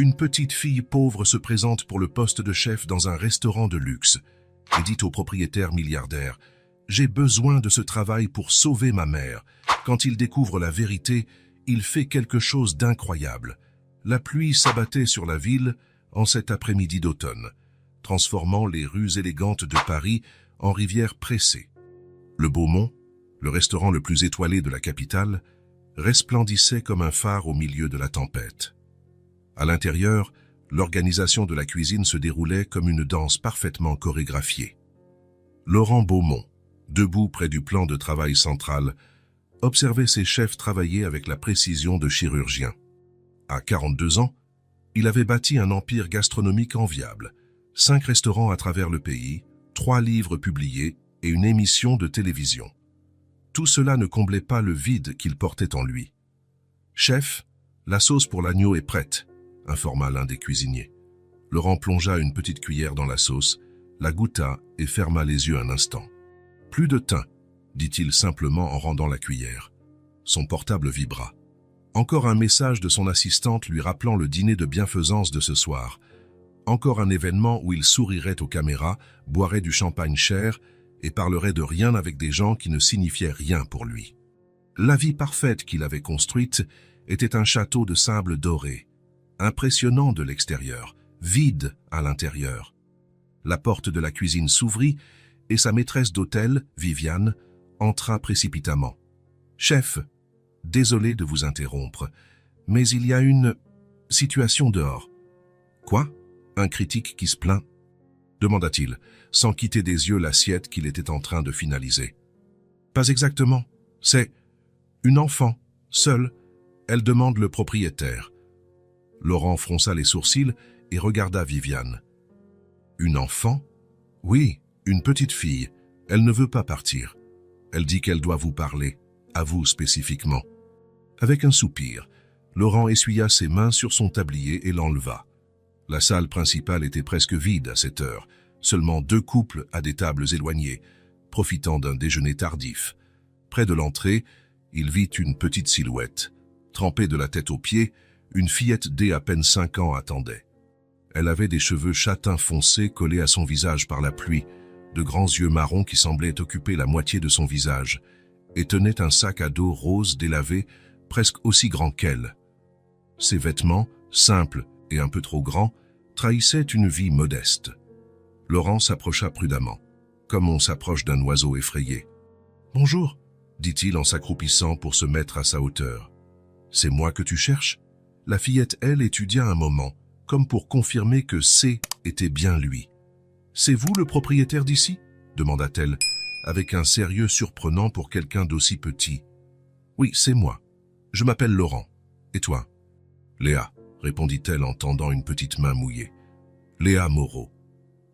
Une petite fille pauvre se présente pour le poste de chef dans un restaurant de luxe et dit au propriétaire milliardaire « J'ai besoin de ce travail pour sauver ma mère ». Quand il découvre la vérité, il fait quelque chose d'incroyable. La pluie s'abattait sur la ville en cet après-midi d'automne, transformant les rues élégantes de Paris en rivières pressées. Le Beaumont, le restaurant le plus étoilé de la capitale, resplendissait comme un phare au milieu de la tempête. À l'intérieur, l'organisation de la cuisine se déroulait comme une danse parfaitement chorégraphiée. Laurent Beaumont, debout près du plan de travail central, observait ses chefs travailler avec la précision de chirurgiens. À 42 ans, il avait bâti un empire gastronomique enviable, 5 restaurants à travers le pays, 3 livres publiés et une émission de télévision. Tout cela ne comblait pas le vide qu'il portait en lui. « Chef, la sauce pour l'agneau est prête », informa l'un des cuisiniers. Laurent plongea une petite cuillère dans la sauce, la goûta et ferma les yeux un instant. « Plus de thym », dit-il simplement en rendant la cuillère. Son portable vibra. Encore un message de son assistante lui rappelant le dîner de bienfaisance de ce soir. Encore un événement où il sourirait aux caméras, boirait du champagne cher et parlerait de rien avec des gens qui ne signifiaient rien pour lui. La vie parfaite qu'il avait construite était un château de sable doré, impressionnant de l'extérieur, vide à l'intérieur. La porte de la cuisine s'ouvrit et sa maîtresse d'hôtel, Viviane, entra précipitamment. « Chef, désolé de vous interrompre, mais il y a une situation dehors. »« Quoi ? Un critique qui se plaint ?» demanda-t-il, sans quitter des yeux l'assiette qu'il était en train de finaliser. « Pas exactement. C'est une enfant, seule. Elle demande le propriétaire. » Laurent fronça les sourcils et regarda Viviane. « Une enfant ? Oui, une petite fille. Elle ne veut pas partir. Elle dit qu'elle doit vous parler, à vous spécifiquement. » Avec un soupir, Laurent essuya ses mains sur son tablier et l'enleva. La salle principale était presque vide à cette heure, seulement 2 couples à des tables éloignées, profitant d'un déjeuner tardif. Près de l'entrée, il vit une petite silhouette. Trempée de la tête aux pieds, une fillette d'à peine 5 ans attendait. Elle avait des cheveux châtains foncés collés à son visage par la pluie, de grands yeux marrons qui semblaient occuper la moitié de son visage, et tenait un sac à dos rose délavé, presque aussi grand qu'elle. Ses vêtements, simples et un peu trop grands, trahissaient une vie modeste. Laurent s'approcha prudemment, comme on s'approche d'un oiseau effrayé. « Bonjour », dit-il en s'accroupissant pour se mettre à sa hauteur. « C'est moi que tu cherches ?» La fillette, elle, étudia un moment, comme pour confirmer que C était bien lui. « C'est vous le propriétaire d'ici ?» demanda-t-elle, avec un sérieux surprenant pour quelqu'un d'aussi petit. « Oui, c'est moi. Je m'appelle Laurent. Et toi ?»« Léa », répondit-elle en tendant une petite main mouillée. « Léa Moreau. »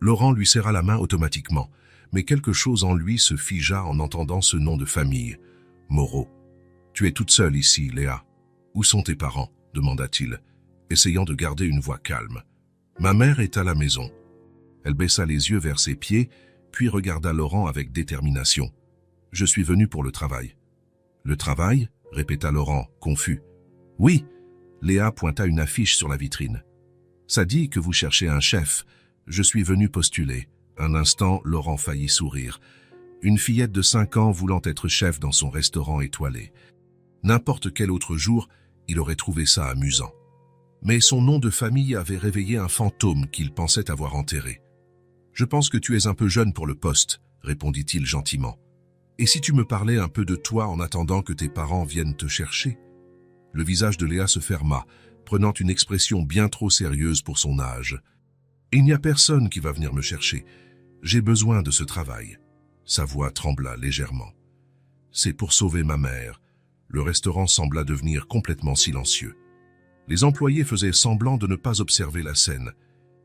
Laurent lui serra la main automatiquement, mais quelque chose en lui se figea en entendant ce nom de famille. « Moreau. Tu es toute seule ici, Léa. Où sont tes parents ?» demanda-t-il, essayant de garder une voix calme. « Ma mère est à la maison. » Elle baissa les yeux vers ses pieds, puis regarda Laurent avec détermination. « Je suis venu pour le travail. »« Le travail ?» répéta Laurent, confus. « Oui !» Léa pointa une affiche sur la vitrine. « Ça dit que vous cherchez un chef. Je suis venu postuler. » Un instant, Laurent faillit sourire. Une fillette de 5 ans voulant être chef dans son restaurant étoilé. N'importe quel autre jour, il aurait trouvé ça amusant. Mais son nom de famille avait réveillé un fantôme qu'il pensait avoir enterré. « Je pense que tu es un peu jeune pour le poste, » répondit-il gentiment. « Et si tu me parlais un peu de toi en attendant que tes parents viennent te chercher ?» Le visage de Léa se ferma, prenant une expression bien trop sérieuse pour son âge. « Il n'y a personne qui va venir me chercher. J'ai besoin de ce travail. » Sa voix trembla légèrement. « C'est pour sauver ma mère. » Le restaurant sembla devenir complètement silencieux. Les employés faisaient semblant de ne pas observer la scène,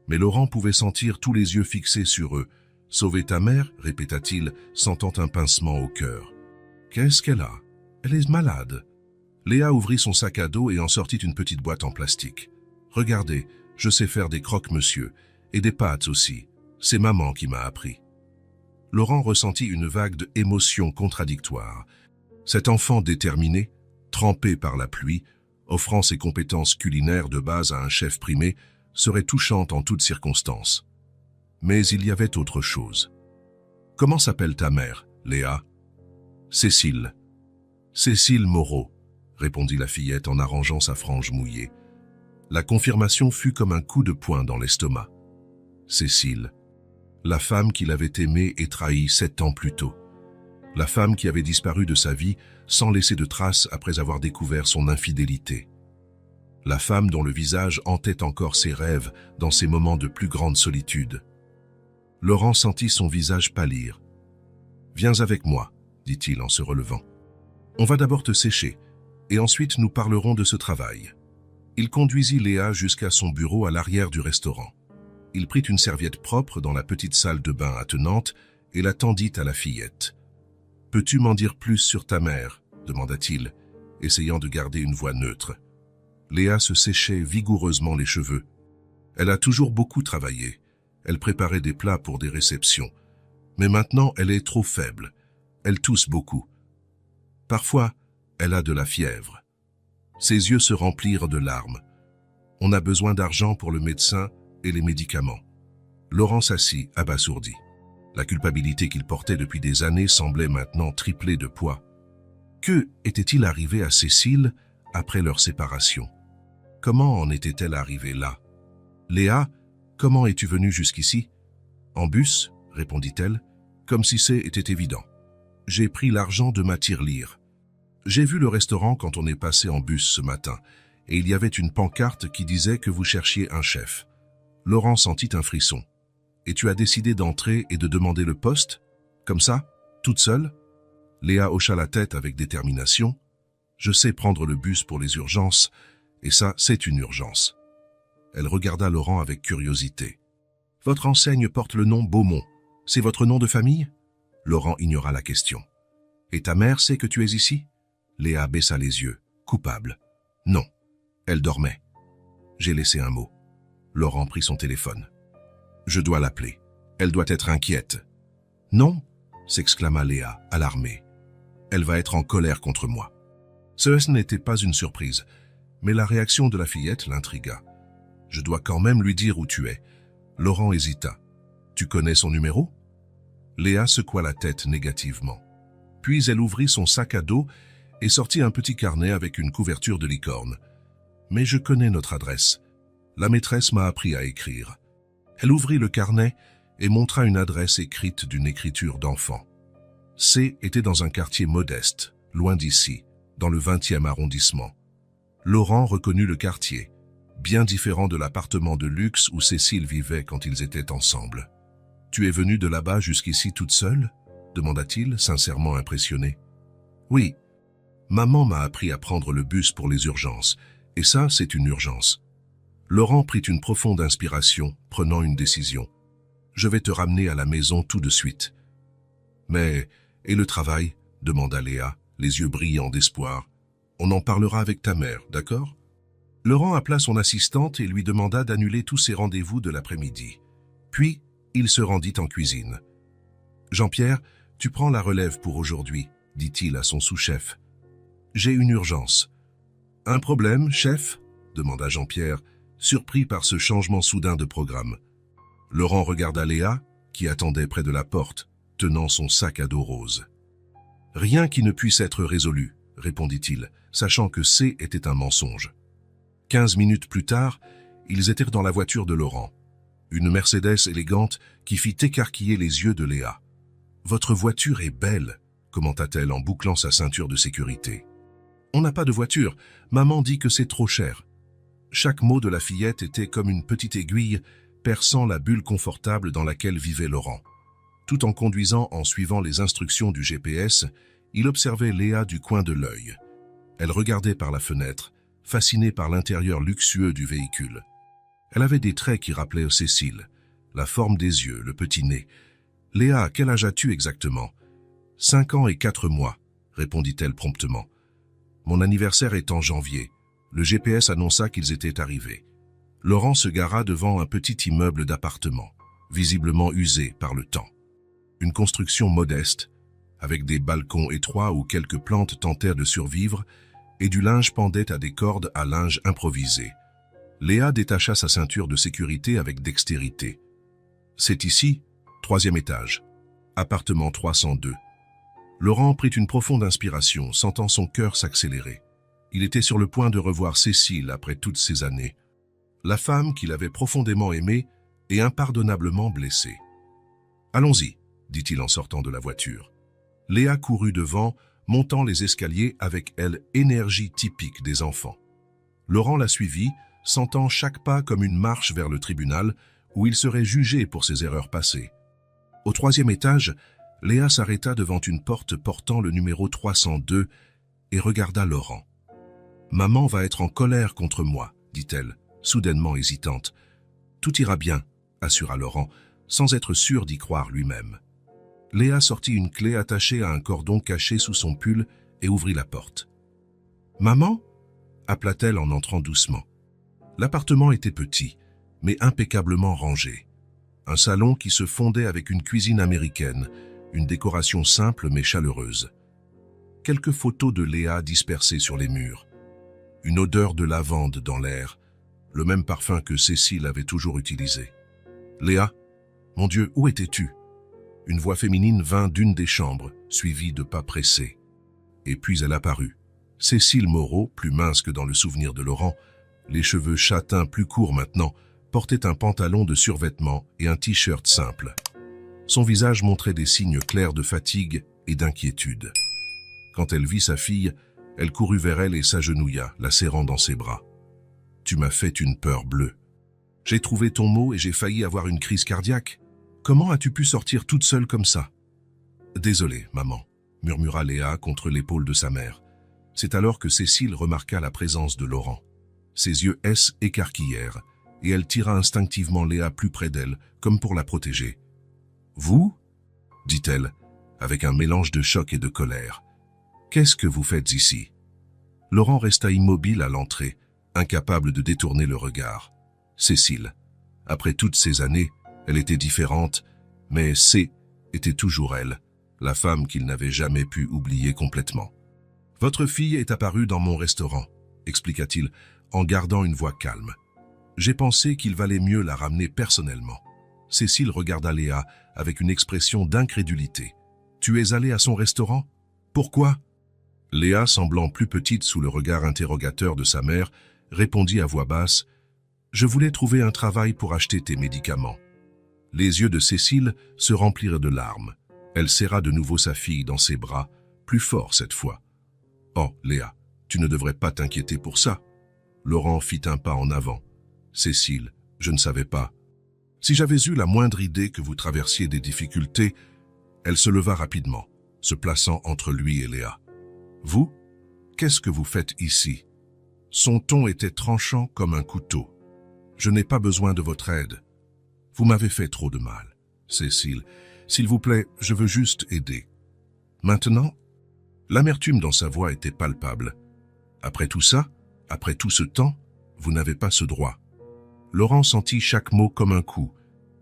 mais Laurent pouvait sentir tous les yeux fixés sur eux. « Sauver ta mère ?» répéta-t-il, sentant un pincement au cœur. « Qu'est-ce qu'elle a ? Elle est malade. » Léa ouvrit son sac à dos et en sortit une petite boîte en plastique. « Regardez, je sais faire des croque-monsieur, et des pâtes aussi. C'est maman qui m'a appris. » Laurent ressentit une vague d'émotions contradictoires. Cet enfant déterminé, trempé par la pluie, offrant ses compétences culinaires de base à un chef primé, serait touchante en toutes circonstances. Mais il y avait autre chose. « Comment s'appelle ta mère, Léa ?»« Cécile. »« Cécile Moreau », répondit la fillette en arrangeant sa frange mouillée. La confirmation fut comme un coup de poing dans l'estomac. Cécile, la femme qu'il avait aimée et trahie 7 ans plus tôt. La femme qui avait disparu de sa vie sans laisser de traces après avoir découvert son infidélité. La femme dont le visage hantait encore ses rêves dans ses moments de plus grande solitude. Laurent sentit son visage pâlir. « Viens avec moi, dit-il en se relevant. On va d'abord te sécher, et ensuite nous parlerons de ce travail. » Il conduisit Léa jusqu'à son bureau à l'arrière du restaurant. Il prit une serviette propre dans la petite salle de bain attenante et la tendit à la fillette. « Peux-tu m'en dire plus sur ta mère ?» demanda-t-il, essayant de garder une voix neutre. Léa se séchait vigoureusement les cheveux. Elle a toujours beaucoup travaillé. Elle préparait des plats pour des réceptions. Mais maintenant, elle est trop faible. Elle tousse beaucoup. Parfois, elle a de la fièvre. Ses yeux se remplirent de larmes. On a besoin d'argent pour le médecin et les médicaments. Laurent s'assit, abasourdi. La culpabilité qu'il portait depuis des années semblait maintenant tripler de poids. Que était-il arrivé à Cécile après leur séparation? Comment en était-elle arrivée là? Léa, comment es-tu venue jusqu'ici? En bus, répondit-elle, comme si c'était évident. J'ai pris l'argent de ma tirelire. J'ai vu le restaurant quand on est passé en bus ce matin, et il y avait une pancarte qui disait que vous cherchiez un chef. Laurent sentit un frisson. Et tu as décidé d'entrer et de demander le poste? Comme ça? Toute seule? Léa hocha la tête avec détermination. Je sais prendre le bus pour les urgences, et ça, c'est une urgence. Elle regarda Laurent avec curiosité. Votre enseigne porte le nom Beaumont. C'est votre nom de famille? Laurent ignora la question. Et ta mère sait que tu es ici? Léa baissa les yeux, coupable. Non, elle dormait. J'ai laissé un mot. Laurent prit son téléphone. Je dois l'appeler. Elle doit être inquiète. Non, s'exclama Léa, alarmée. Elle va être en colère contre moi. Ce n'était pas une surprise, mais la réaction de la fillette l'intrigua. Je dois quand même lui dire où tu es. Laurent hésita. Tu connais son numéro? Léa secoua la tête négativement. Puis elle ouvrit son sac à dos et sortit un petit carnet avec une couverture de licorne. Mais je connais notre adresse. La maîtresse m'a appris à écrire. Elle ouvrit le carnet et montra une adresse écrite d'une écriture d'enfant. C était dans un quartier modeste, loin d'ici, dans le 20e arrondissement. Laurent reconnut le quartier, bien différent de l'appartement de luxe où Cécile vivait quand ils étaient ensemble. « Tu es venue de là-bas jusqu'ici toute seule ?» demanda-t-il, sincèrement impressionné. « Oui. Maman m'a appris à prendre le bus pour les urgences, et ça, c'est une urgence. » Laurent prit une profonde inspiration, prenant une décision. « Je vais te ramener à la maison tout de suite. »« Mais, et le travail ?» demanda Léa, les yeux brillants d'espoir. « On en parlera avec ta mère, d'accord ?» Laurent appela son assistante et lui demanda d'annuler tous ses rendez-vous de l'après-midi. Puis, il se rendit en cuisine. « Jean-Pierre, tu prends la relève pour aujourd'hui, » dit-il à son sous-chef. « J'ai une urgence. »« Un problème, chef ?» demanda Jean-Pierre, surpris par ce changement soudain de programme. Laurent regarda Léa, qui attendait près de la porte, tenant son sac à dos rose. « Rien qui ne puisse être résolu, » répondit-il, sachant que C était un mensonge. 15 minutes plus tard, ils étaient dans la voiture de Laurent. Une Mercedes élégante qui fit écarquiller les yeux de Léa. « Votre voiture est belle », commenta-t-elle en bouclant sa ceinture de sécurité. « On n'a pas de voiture, maman dit que c'est trop cher. » Chaque mot de la fillette était comme une petite aiguille perçant la bulle confortable dans laquelle vivait Laurent. Tout en conduisant en suivant les instructions du GPS, il observait Léa du coin de l'œil. Elle regardait par la fenêtre, fascinée par l'intérieur luxueux du véhicule. Elle avait des traits qui rappelaient Cécile, la forme des yeux, le petit nez. « Léa, quel âge as-tu exactement ?»« 5 ans et 4 mois, répondit-elle promptement. « Mon anniversaire est en janvier. » Le GPS annonça qu'ils étaient arrivés. Laurent se gara devant un petit immeuble d'appartement, visiblement usé par le temps. Une construction modeste, avec des balcons étroits où quelques plantes tentèrent de survivre, et du linge pendait à des cordes à linge improvisées. Léa détacha sa ceinture de sécurité avec dextérité. « C'est ici, 3e étage, appartement 302. » Laurent prit une profonde inspiration, sentant son cœur s'accélérer. Il était sur le point de revoir Cécile après toutes ces années. La femme qu'il avait profondément aimée et impardonnablement blessée. « Allons-y, » dit-il en sortant de la voiture. Léa courut devant, montant les escaliers avec l'énergie typique des enfants. Laurent la suivit, sentant chaque pas comme une marche vers le tribunal où il serait jugé pour ses erreurs passées. Au 3e étage, Léa s'arrêta devant une porte portant le numéro 302 et regarda Laurent. « Maman va être en colère contre moi, dit-elle, soudainement hésitante. « Tout ira bien, assura Laurent, sans être sûr d'y croire lui-même. Léa sortit une clé attachée à un cordon caché sous son pull et ouvrit la porte. « Maman » appela-t-elle en entrant doucement. L'appartement était petit, mais impeccablement rangé. Un salon qui se fondait avec une cuisine américaine, une décoration simple mais chaleureuse. Quelques photos de Léa dispersées sur les murs. Une odeur de lavande dans l'air, le même parfum que Cécile avait toujours utilisé. « Léa, mon Dieu, où étais-tu » Une voix féminine vint d'une des chambres, suivie de pas pressés. Et puis elle apparut. Cécile Moreau, plus mince que dans le souvenir de Laurent, les cheveux châtains plus courts maintenant, portait un pantalon de survêtement et un t-shirt simple. Son visage montrait des signes clairs de fatigue et d'inquiétude. Quand elle vit sa fille, elle courut vers elle et s'agenouilla, la serrant dans ses bras. « Tu m'as fait une peur bleue. J'ai trouvé ton mot et j'ai failli avoir une crise cardiaque. Comment as-tu pu sortir toute seule comme ça ?»« Désolée, maman, » murmura Léa contre l'épaule de sa mère. C'est alors que Cécile remarqua la présence de Laurent. Ses yeux écarquillèrent, et elle tira instinctivement Léa plus près d'elle, comme pour la protéger. « Vous » dit-elle, avec un mélange de choc et de colère. « Qu'est-ce que vous faites ici ?» Laurent resta immobile à l'entrée, incapable de détourner le regard. Cécile. Après toutes ces années, elle était différente, mais était toujours elle, la femme qu'il n'avait jamais pu oublier complètement. « Votre fille est apparue dans mon restaurant, » expliqua-t-il, en gardant une voix calme. « J'ai pensé qu'il valait mieux la ramener personnellement. » Cécile regarda Léa avec une expression d'incrédulité. « Tu es allée à son restaurant? Pourquoi ?» Léa, semblant plus petite sous le regard interrogateur de sa mère, répondit à voix basse « Je voulais trouver un travail pour acheter tes médicaments. » Les yeux de Cécile se remplirent de larmes. Elle serra de nouveau sa fille dans ses bras, plus fort cette fois. « Oh, Léa, tu ne devrais pas t'inquiéter pour ça. » Laurent fit un pas en avant. « Cécile, je ne savais pas. Si j'avais eu la moindre idée que vous traversiez des difficultés... » Elle se leva rapidement, se plaçant entre lui et Léa. « Vous, qu'est-ce que vous faites ici ?» Son ton était tranchant comme un couteau. « Je n'ai pas besoin de votre aide. Vous m'avez fait trop de mal. Cécile, s'il vous plaît, je veux juste aider. » Maintenant, l'amertume dans sa voix était palpable. « Après tout ça, après tout ce temps, vous n'avez pas ce droit. » Laurent sentit chaque mot comme un coup,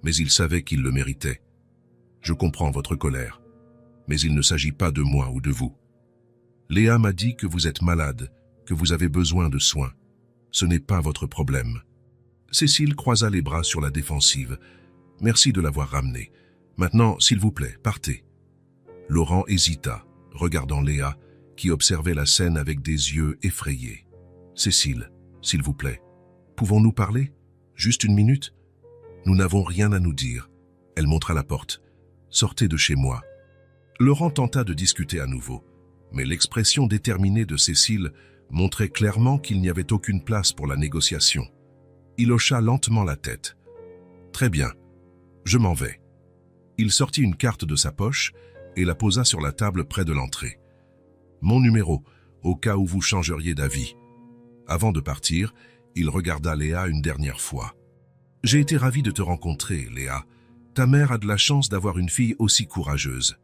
mais il savait qu'il le méritait. « Je comprends votre colère, mais il ne s'agit pas de moi ou de vous. Léa m'a dit que vous êtes malade, que vous avez besoin de soins. Ce n'est pas votre problème. » Cécile croisa les bras sur la défensive. « Merci de l'avoir ramené. Maintenant, s'il vous plaît, partez. » Laurent hésita, regardant Léa, qui observait la scène avec des yeux effrayés. « Cécile, s'il vous plaît, pouvons-nous parler? Juste une minute? Nous n'avons rien à nous dire. » Elle montra la porte. « Sortez de chez moi. » Laurent tenta de discuter à nouveau, mais l'expression déterminée de Cécile montrait clairement qu'il n'y avait aucune place pour la négociation. Il hocha lentement la tête. « Très bien, je m'en vais. » Il sortit une carte de sa poche et la posa sur la table près de l'entrée. « Mon numéro, au cas où vous changeriez d'avis. » Avant de partir, il regarda Léa une dernière fois. « J'ai été ravi de te rencontrer, Léa. Ta mère a de la chance d'avoir une fille aussi courageuse. »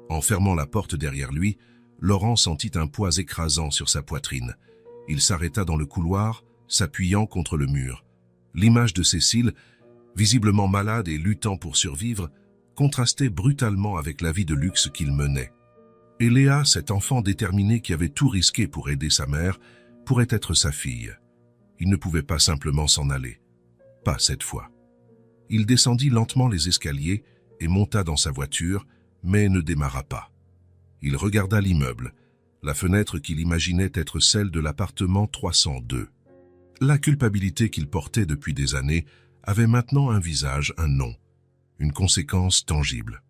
En fermant la porte derrière lui, Laurent sentit un poids écrasant sur sa poitrine. Il s'arrêta dans le couloir, s'appuyant contre le mur. L'image de Cécile, visiblement malade et luttant pour survivre, contrastait brutalement avec la vie de luxe qu'il menait. Et Léa, cet enfant déterminé qui avait tout risqué pour aider sa mère, pourrait être sa fille. Il ne pouvait pas simplement s'en aller. Pas cette fois. Il descendit lentement les escaliers et monta dans sa voiture, mais ne démarra pas. Il regarda l'immeuble, la fenêtre qu'il imaginait être celle de l'appartement 302. La culpabilité qu'il portait depuis des années avait maintenant un visage, un nom, une conséquence tangible.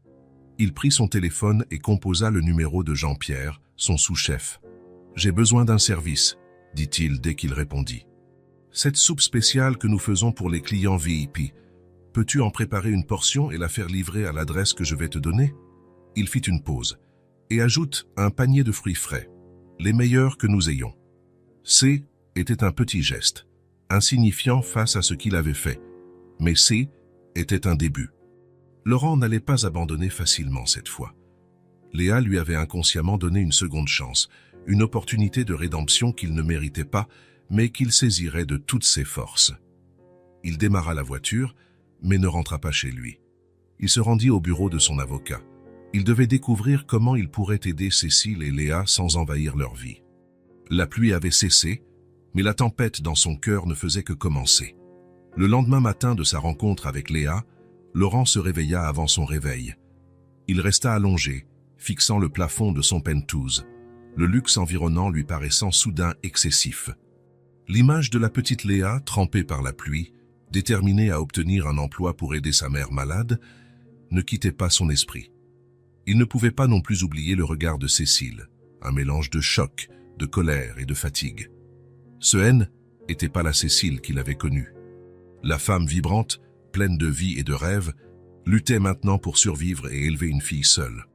Il prit son téléphone et composa le numéro de Jean-Pierre, son sous-chef. « J'ai besoin d'un service », dit-il dès qu'il répondit. « Cette soupe spéciale que nous faisons pour les clients VIP, peux-tu en préparer une portion et la faire livrer à l'adresse que je vais te donner ?» Il fit une pause et ajoute un panier de fruits frais, les meilleurs que nous ayons. C était un petit geste, insignifiant face à ce qu'il avait fait, mais C était un début. Laurent n'allait pas abandonner facilement cette fois. Léa lui avait inconsciemment donné une seconde chance, une opportunité de rédemption qu'il ne méritait pas, mais qu'il saisirait de toutes ses forces. Il démarra la voiture, mais ne rentra pas chez lui. Il se rendit au bureau de son avocat. Il devait découvrir comment il pourrait aider Cécile et Léa sans envahir leur vie. La pluie avait cessé, mais la tempête dans son cœur ne faisait que commencer. Le lendemain matin de sa rencontre avec Léa, Laurent se réveilla avant son réveil. Il resta allongé, fixant le plafond de son penthouse, le luxe environnant lui paraissant soudain excessif. L'image de la petite Léa, trempée par la pluie, déterminée à obtenir un emploi pour aider sa mère malade, ne quittait pas son esprit. Il ne pouvait pas non plus oublier le regard de Cécile, un mélange de choc, de colère et de fatigue. Ce haine n'était pas la Cécile qu'il avait connue. La femme vibrante, pleine de vie et de rêves, luttait maintenant pour survivre et élever une fille seule.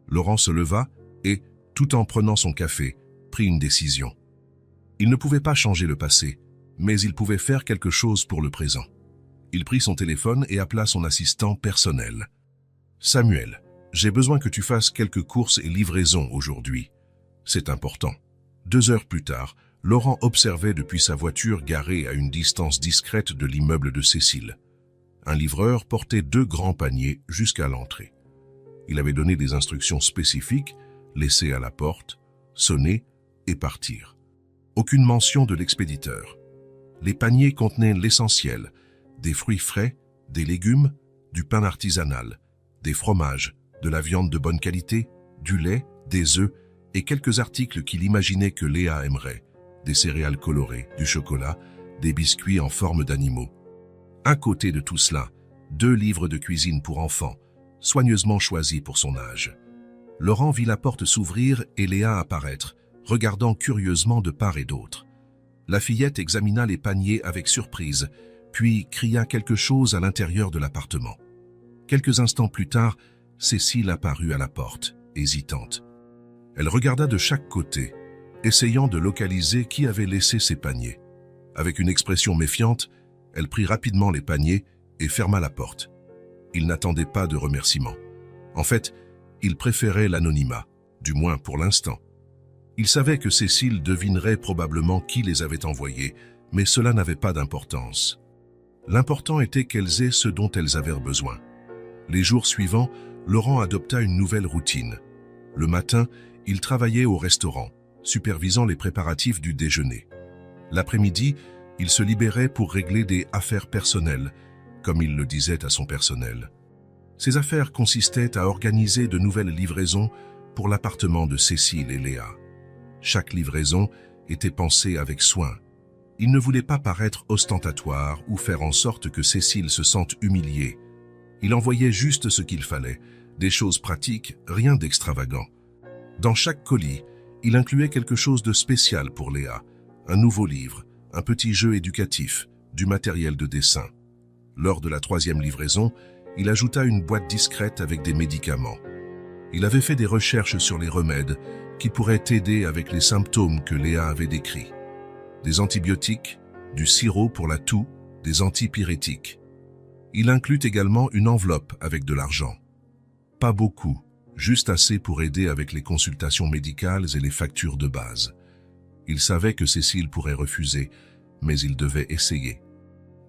Laurent se leva et, tout en prenant son café, prit une décision. Il ne pouvait pas changer le passé, mais il pouvait faire quelque chose pour le présent. Il prit son téléphone et appela son assistant personnel. « Samuel, j'ai besoin que tu fasses quelques courses et livraisons aujourd'hui. C'est important. » 2 heures plus tard, Laurent observait depuis sa voiture garée à une distance discrète de l'immeuble de Cécile. Un livreur portait 2 grands paniers jusqu'à l'entrée. Il avait donné des instructions spécifiques, laisser à la porte, sonner et partir. Aucune mention de l'expéditeur. Les paniers contenaient l'essentiel, des fruits frais, des légumes, du pain artisanal, des fromages, de la viande de bonne qualité, du lait, des œufs et quelques articles qu'il imaginait que Léa aimerait, des céréales colorées, du chocolat, des biscuits en forme d'animaux. À côté de tout cela, 2 livres de cuisine pour enfants, soigneusement choisis pour son âge. Laurent vit la porte s'ouvrir et Léa apparaître, regardant curieusement de part et d'autre. La fillette examina les paniers avec surprise, puis cria quelque chose à l'intérieur de l'appartement. Quelques instants plus tard, Cécile apparut à la porte, hésitante. Elle regarda de chaque côté, essayant de localiser qui avait laissé ses paniers. Avec une expression méfiante, elle prit rapidement les paniers et ferma la porte. Il n'attendait pas de remerciements. En fait, il préférait l'anonymat, du moins pour l'instant. Il savait que Cécile devinerait probablement qui les avait envoyés, mais cela n'avait pas d'importance. L'important était qu'elles aient ce dont elles avaient besoin. Les jours suivants, Laurent adopta une nouvelle routine. Le matin, il travaillait au restaurant, supervisant les préparatifs du déjeuner. L'après-midi, il se libérait pour régler des affaires personnelles, comme il le disait à son personnel. Ces affaires consistaient à organiser de nouvelles livraisons pour l'appartement de Cécile et Léa. Chaque livraison était pensée avec soin. Il ne voulait pas paraître ostentatoire ou faire en sorte que Cécile se sente humiliée. Il envoyait juste ce qu'il fallait, des choses pratiques, rien d'extravagant. Dans chaque colis, il incluait quelque chose de spécial pour Léa, un nouveau livre, un petit jeu éducatif, du matériel de dessin. Lors de la 3e livraison, il ajouta une boîte discrète avec des médicaments. Il avait fait des recherches sur les remèdes qui pourraient aider avec les symptômes que Léa avait décrits. Des antibiotiques, du sirop pour la toux, des antipyrétiques. Il inclut également une enveloppe avec de l'argent. Pas beaucoup, juste assez pour aider avec les consultations médicales et les factures de base. Il savait que Cécile pourrait refuser, mais il devait essayer.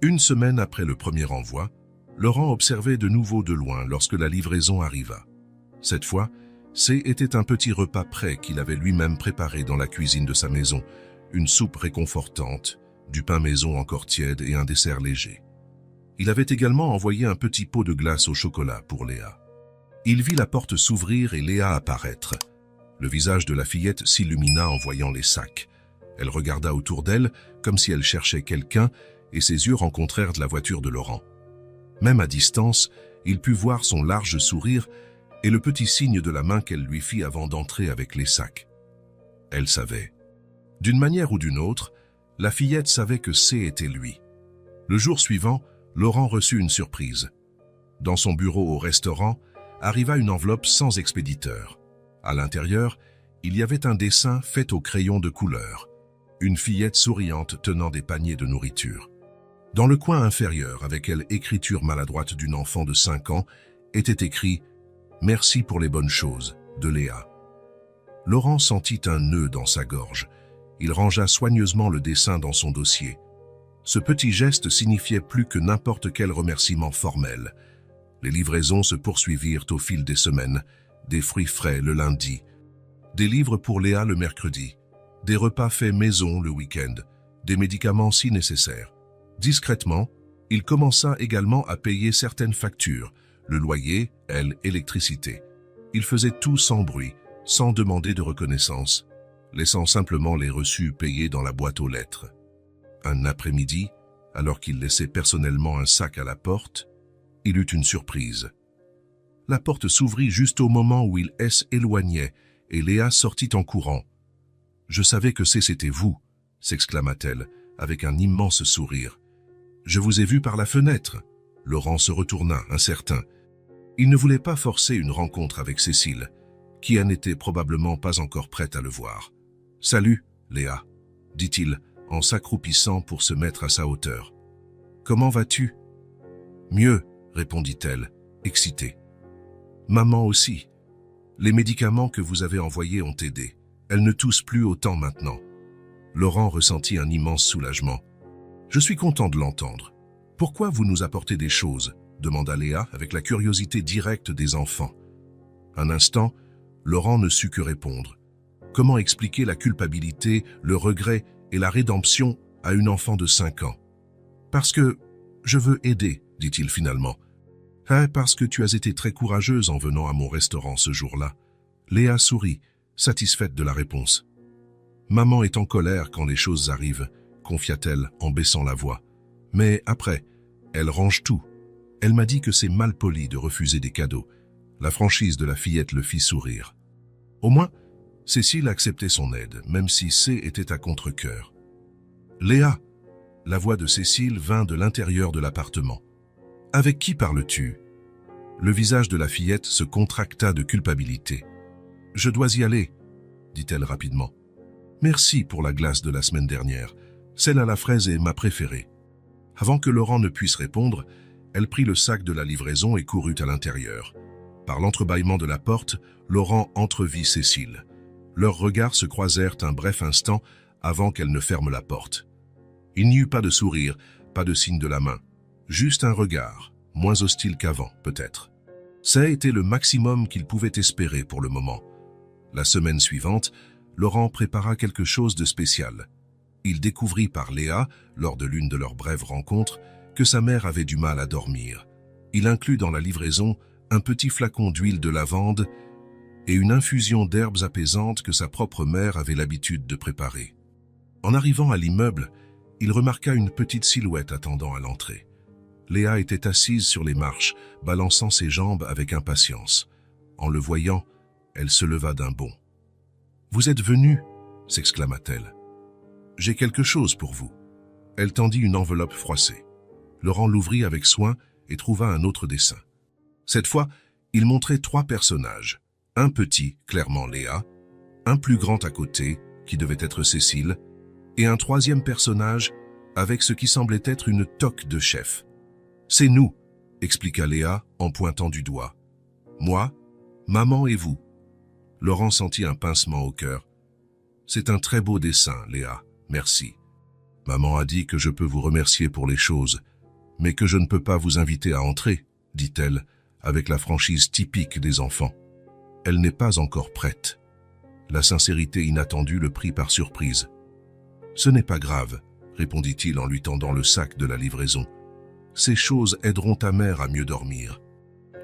1 semaine après le premier envoi, Laurent observait de nouveau de loin lorsque la livraison arriva. Cette fois, Était un petit repas prêt qu'il avait lui-même préparé dans la cuisine de sa maison, une soupe réconfortante, du pain maison encore tiède et un dessert léger. Il avait également envoyé un petit pot de glace au chocolat pour Léa. Il vit la porte s'ouvrir et Léa apparaître. Le visage de la fillette s'illumina en voyant les sacs. Elle regarda autour d'elle comme si elle cherchait quelqu'un et ses yeux rencontrèrent de la voiture de Laurent. Même à distance, il put voir son large sourire et le petit signe de la main qu'elle lui fit avant d'entrer avec les sacs. Elle savait. D'une manière ou d'une autre, la fillette savait que était lui. Le jour suivant, Laurent reçut une surprise. Dans son bureau au restaurant, arriva une enveloppe sans expéditeur. À l'intérieur, il y avait un dessin fait au crayon de couleur. Une fillette souriante tenant des paniers de nourriture. Dans le coin inférieur, avec l'écriture maladroite d'une enfant de 5 ans, était écrit « Merci pour les bonnes choses, de Léa ». Laurent sentit un nœud dans sa gorge. Il rangea soigneusement le dessin dans son dossier. Ce petit geste signifiait plus que n'importe quel remerciement formel. Les livraisons se poursuivirent au fil des semaines, des fruits frais le lundi, des livres pour Léa le mercredi, des repas faits maison le week-end, des médicaments si nécessaires. Discrètement, il commença également à payer certaines factures, le loyer, l'électricité. Il faisait tout sans bruit, sans demander de reconnaissance, laissant simplement les reçus payés dans la boîte aux lettres. Un après-midi, alors qu'il laissait personnellement un sac à la porte, il eut une surprise. La porte s'ouvrit juste au moment où il s'éloignait et Léa sortit en courant. « Je savais que c'était vous », s'exclama-t-elle, avec un immense sourire. « Je vous ai vu par la fenêtre. » Laurent se retourna, incertain. Il ne voulait pas forcer une rencontre avec Cécile, qui n'était probablement pas encore prête à le voir. « Salut, Léa », dit-il, en s'accroupissant pour se mettre à sa hauteur. « Comment vas-tu ?»« Mieux », répondit-elle, excitée. « Maman aussi. Les médicaments que vous avez envoyés ont aidé. Elle ne tousse plus autant maintenant. » Laurent ressentit un immense soulagement. « Je suis content de l'entendre. Pourquoi vous nous apportez des choses ?» demanda Léa avec la curiosité directe des enfants. Un instant, Laurent ne sut que répondre. Comment expliquer la culpabilité, le regret et la rédemption à une enfant de 5 ans? « Parce que je veux aider, » dit-il finalement. « Ah, parce que tu as été très courageuse en venant à mon restaurant ce jour-là. » Léa sourit, satisfaite de la réponse. « Maman est en colère quand les choses arrivent, » confia-t-elle en baissant la voix. « Mais après, elle range tout. Elle m'a dit que c'est mal poli de refuser des cadeaux. » La franchise de la fillette le fit sourire. Au moins, Cécile acceptait son aide, même si était à contre-cœur. « Léa !» La voix de Cécile vint de l'intérieur de l'appartement. « Avec qui parles-tu » Le visage de la fillette se contracta de culpabilité. « Je dois y aller, » dit-elle rapidement. « Merci pour la glace de la semaine dernière. Celle à la fraise est ma préférée. » Avant que Laurent ne puisse répondre, elle prit le sac de la livraison et courut à l'intérieur. Par l'entrebâillement de la porte, Laurent entrevit Cécile. Leurs regards se croisèrent un bref instant avant qu'elle ne ferme la porte. Il n'y eut pas de sourire, pas de signe de la main. Juste un regard, moins hostile qu'avant, peut-être. Ça était le maximum qu'il pouvait espérer pour le moment. La semaine suivante, Laurent prépara quelque chose de spécial. Il découvrit par Léa, lors de l'une de leurs brèves rencontres, que sa mère avait du mal à dormir. Il inclut dans la livraison un petit flacon d'huile de lavande et une infusion d'herbes apaisantes que sa propre mère avait l'habitude de préparer. En arrivant à l'immeuble, il remarqua une petite silhouette attendant à l'entrée. Léa était assise sur les marches, balançant ses jambes avec impatience. En le voyant, elle se leva d'un bond. « Vous êtes venu » s'exclama-t-elle. « J'ai quelque chose pour vous. » Elle tendit une enveloppe froissée. Laurent l'ouvrit avec soin et trouva un autre dessin. Cette fois, il montrait 3 personnages. Un petit, clairement Léa, un plus grand à côté, qui devait être Cécile, et un 3e personnage avec ce qui semblait être une toque de chef. « C'est nous », expliqua Léa en pointant du doigt. « Moi, maman et vous. » Laurent sentit un pincement au cœur. « C'est un très beau dessin, Léa, merci. Maman a dit que je peux vous remercier pour les choses, mais que je ne peux pas vous inviter à entrer, dit-elle, avec la franchise typique des enfants. Elle n'est pas encore prête. La sincérité inattendue le prit par surprise. « Ce n'est pas grave, » répondit-il en lui tendant le sac de la livraison. « Ces choses aideront ta mère à mieux dormir. »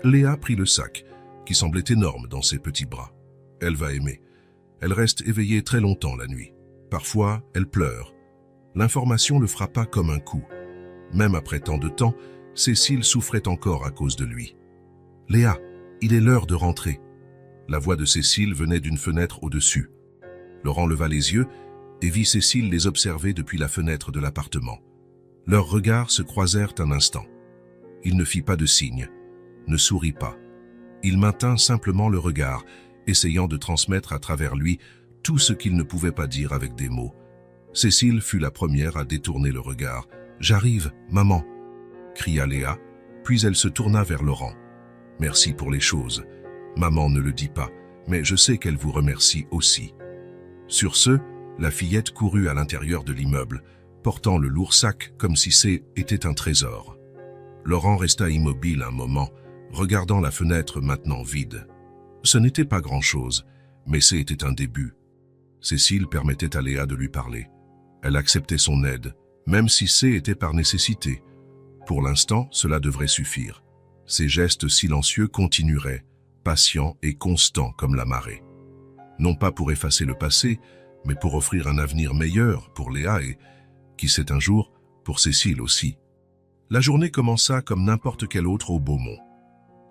Léa prit le sac, qui semblait énorme dans ses petits bras. Elle va aimer. Elle reste éveillée très longtemps la nuit. Parfois, elle pleure. L'information le frappa comme un coup. Même après tant de temps, Cécile souffrait encore à cause de lui. « Léa, il est l'heure de rentrer. » La voix de Cécile venait d'une fenêtre au-dessus. Laurent leva les yeux et vit Cécile les observer depuis la fenêtre de l'appartement. Leurs regards se croisèrent un instant. Il ne fit pas de signe, ne sourit pas. Il maintint simplement le regard, essayant de transmettre à travers lui tout ce qu'il ne pouvait pas dire avec des mots. Cécile fut la première à détourner le regard. « J'arrive, maman !» cria Léa, puis elle se tourna vers Laurent. « Merci pour les choses. Maman ne le dit pas, mais je sais qu'elle vous remercie aussi. » Sur ce, la fillette courut à l'intérieur de l'immeuble, portant le lourd sac comme si c'était un trésor. Laurent resta immobile un moment, regardant la fenêtre maintenant vide. Ce n'était pas grand-chose, mais c'était un début. Cécile permettait à Léa de lui parler. Elle acceptait son aide, même si était par nécessité. Pour l'instant, cela devrait suffire. Ses gestes silencieux continueraient, patients et constants comme la marée. Non pas pour effacer le passé, mais pour offrir un avenir meilleur pour Léa et, qui sait un jour, pour Cécile aussi. La journée commença comme n'importe quelle autre au Beaumont.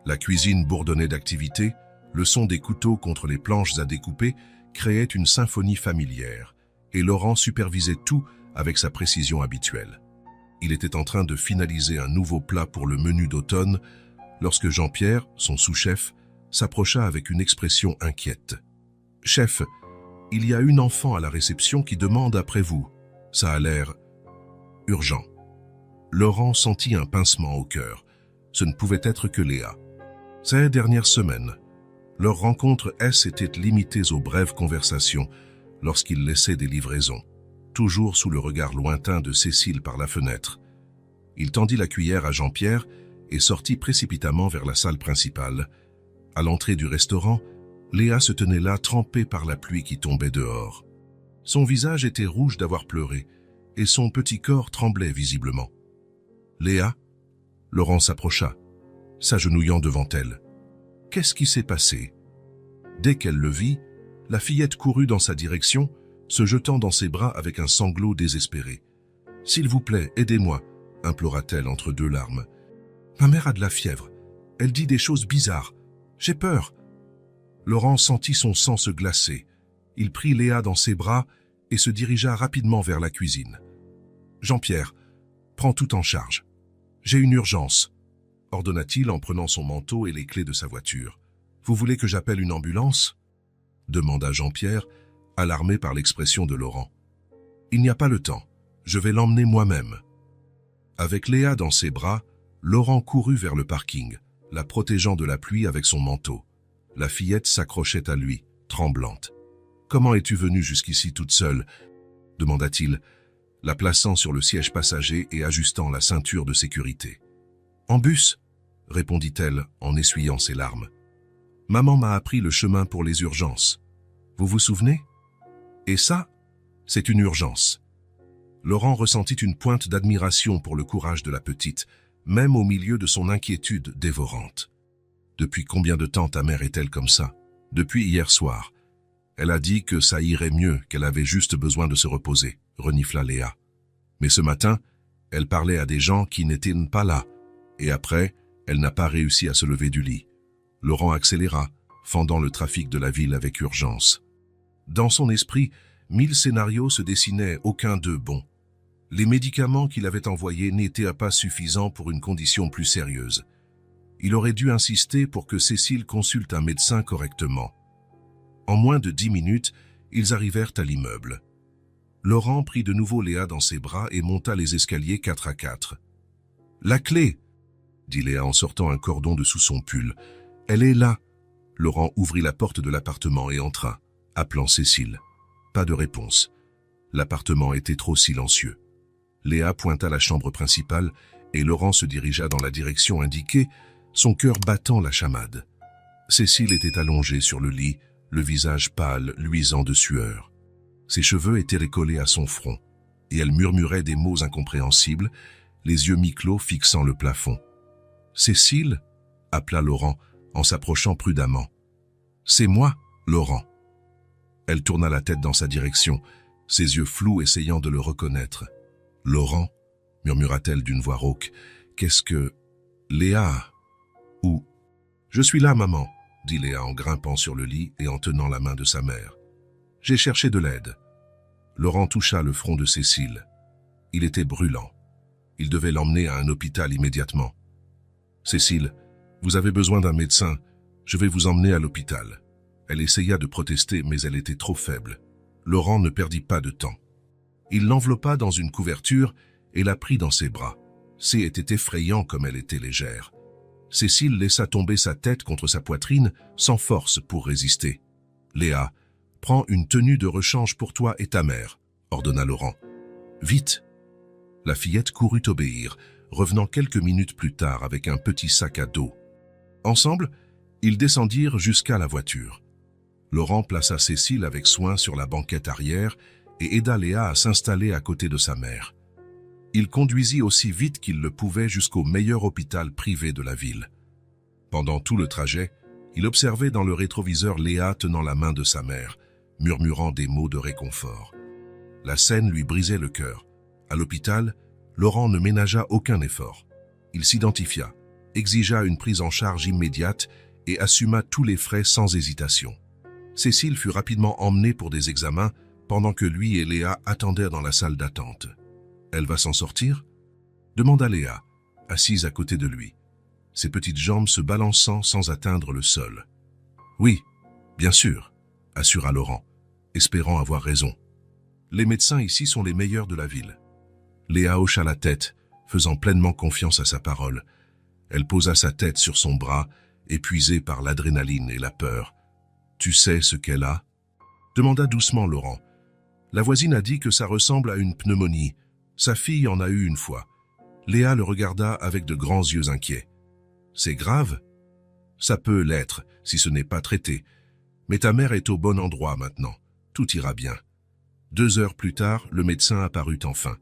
La cuisine bourdonnait d'activité, le son des couteaux contre les planches à découper créait une symphonie familière, et Laurent supervisait tout avec sa précision habituelle. Il était en train de finaliser un nouveau plat pour le menu d'automne lorsque Jean-Pierre, son sous-chef, s'approcha avec une expression inquiète. « Chef, il y a une enfant à la réception qui demande après vous. Ça a l'air urgent. » Laurent sentit un pincement au cœur. Ce ne pouvait être que Léa. Ces dernières semaines, leurs rencontres étaient limitées aux brèves conversations lorsqu'il laissait des livraisons, toujours sous le regard lointain de Cécile par la fenêtre. Il tendit la cuillère à Jean-Pierre et sortit précipitamment vers la salle principale. À l'entrée du restaurant, Léa se tenait là, trempée par la pluie qui tombait dehors. Son visage était rouge d'avoir pleuré, et son petit corps tremblait visiblement. « Léa ?» Laurent s'approcha, s'agenouillant devant elle. « Qu'est-ce qui s'est passé ?» Dès qu'elle le vit, la fillette courut dans sa direction, se jetant dans ses bras avec un sanglot désespéré. « S'il vous plaît, aidez-moi » implora-t-elle entre deux larmes. « Ma mère a de la fièvre. Elle dit des choses bizarres. J'ai peur. » Laurent sentit son sang se glacer. Il prit Léa dans ses bras et se dirigea rapidement vers la cuisine. « Jean-Pierre, prends tout en charge. J'ai une urgence, » ordonna-t-il en prenant son manteau et les clés de sa voiture. « Vous voulez que j'appelle une ambulance ?» demanda Jean-Pierre, alarmé par l'expression de Laurent. « Il n'y a pas le temps. Je vais l'emmener moi-même. » Avec Léa dans ses bras, Laurent courut vers le parking, la protégeant de la pluie avec son manteau. La fillette s'accrochait à lui, tremblante. « Comment es-tu venue jusqu'ici toute seule ?» demanda-t-il, la plaçant sur le siège passager et ajustant la ceinture de sécurité. « En bus ?» répondit-elle en essuyant ses larmes. « Maman m'a appris le chemin pour les urgences. Vous vous souvenez? Et ça, c'est une urgence. » Laurent ressentit une pointe d'admiration pour le courage de la petite, même au milieu de son inquiétude dévorante. « Depuis combien de temps ta mère est-elle comme ça? » « Depuis hier soir. Elle a dit que ça irait mieux, qu'elle avait juste besoin de se reposer, » renifla Léa. « Mais ce matin, elle parlait à des gens qui n'étaient pas là, et après, elle n'a pas réussi à se lever du lit. » Laurent accéléra, fendant le trafic de la ville avec urgence. Dans son esprit, 1000 scénarios se dessinaient, aucun d'eux bon. Les médicaments qu'il avait envoyés n'étaient pas suffisants pour une condition plus sérieuse. Il aurait dû insister pour que Cécile consulte un médecin correctement. En moins de 10 minutes, ils arrivèrent à l'immeuble. Laurent prit de nouveau Léa dans ses bras et monta les escaliers 4 à 4. « La clé !» dit Léa en sortant un cordon de sous son pull. « Elle est là !» Laurent ouvrit la porte de l'appartement et entra, appelant Cécile. Pas de réponse. L'appartement était trop silencieux. Léa pointa la chambre principale et Laurent se dirigea dans la direction indiquée, son cœur battant la chamade. Cécile était allongée sur le lit, le visage pâle, luisant de sueur. Ses cheveux étaient récollés à son front, et elle murmurait des mots incompréhensibles, les yeux mi-clos fixant le plafond. « Cécile » appela Laurent en s'approchant prudemment. « C'est moi, Laurent. » Elle tourna la tête dans sa direction, ses yeux flous essayant de le reconnaître. « Laurent » murmura-t-elle d'une voix rauque. « Qu'est-ce que... Léa » Où ? « Je suis là, maman » dit Léa en grimpant sur le lit et en tenant la main de sa mère. « J'ai cherché de l'aide. » Laurent toucha le front de Cécile. Il était brûlant. Il devait l'emmener à un hôpital immédiatement. « Cécile, vous avez besoin d'un médecin. Je vais vous emmener à l'hôpital. » Elle essaya de protester, mais elle était trop faible. Laurent ne perdit pas de temps. Il l'enveloppa dans une couverture et la prit dans ses bras. C'était effrayant comme elle était légère. Cécile laissa tomber sa tête contre sa poitrine, sans force pour résister. « Léa, prends une tenue de rechange pour toi et ta mère, » ordonna Laurent. « Vite !» La fillette courut obéir, revenant quelques minutes plus tard avec un petit sac à dos. Ensemble, ils descendirent jusqu'à la voiture. Laurent plaça Cécile avec soin sur la banquette arrière et aida Léa à s'installer à côté de sa mère. Il conduisit aussi vite qu'il le pouvait jusqu'au meilleur hôpital privé de la ville. Pendant tout le trajet, il observait dans le rétroviseur Léa tenant la main de sa mère, murmurant des mots de réconfort. La scène lui brisait le cœur. À l'hôpital, Laurent ne ménagea aucun effort. Il s'identifia, exigea une prise en charge immédiate et assuma tous les frais sans hésitation. Cécile fut rapidement emmenée pour des examens pendant que lui et Léa attendaient dans la salle d'attente. « Elle va s'en sortir ?» demanda Léa, assise à côté de lui, ses petites jambes se balançant sans atteindre le sol. « Oui, bien sûr », assura Laurent, espérant avoir raison. « Les médecins ici sont les meilleurs de la ville. » Léa hocha la tête, faisant pleinement confiance à sa parole. Elle posa sa tête sur son bras, épuisée par l'adrénaline et la peur. « Tu sais ce qu'elle a ?» demanda doucement Laurent. « La voisine a dit que ça ressemble à une pneumonie. Sa fille en a eu une fois. » Léa le regarda avec de grands yeux inquiets. « C'est grave ? » ?»« Ça peut l'être, si ce n'est pas traité. Mais ta mère est au bon endroit maintenant. Tout ira bien. » 2 heures plus tard, le médecin apparut enfin.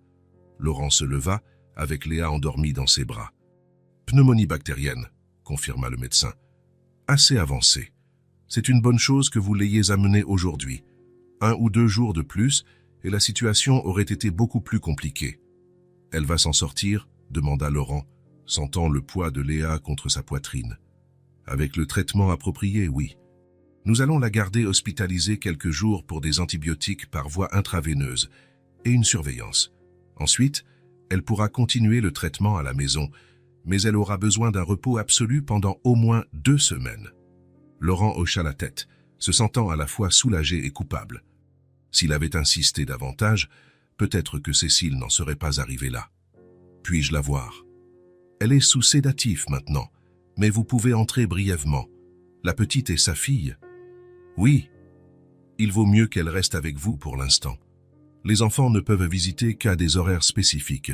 Laurent se leva, avec Léa endormie dans ses bras. « Pneumonie bactérienne », confirma le médecin. « Assez avancée. C'est une bonne chose que vous l'ayez amenée aujourd'hui. 1 ou 2 jours de plus, et la situation aurait été beaucoup plus compliquée. »« Elle va s'en sortir ?» demanda Laurent, sentant le poids de Léa contre sa poitrine. « Avec le traitement approprié, oui. Nous allons la garder hospitalisée quelques jours pour des antibiotiques par voie intraveineuse et une surveillance. Ensuite, elle pourra continuer le traitement à la maison, mais elle aura besoin d'un repos absolu pendant au moins 2 semaines. » Laurent hocha la tête, se sentant à la fois soulagé et coupable. S'il avait insisté davantage, peut-être que Cécile n'en serait pas arrivée là. « Puis-je la voir ? » « Elle est sous sédatif maintenant, mais vous pouvez entrer brièvement. La petite est sa fille. »« Oui. Il vaut mieux qu'elle reste avec vous pour l'instant. Les enfants ne peuvent visiter qu'à des horaires spécifiques. »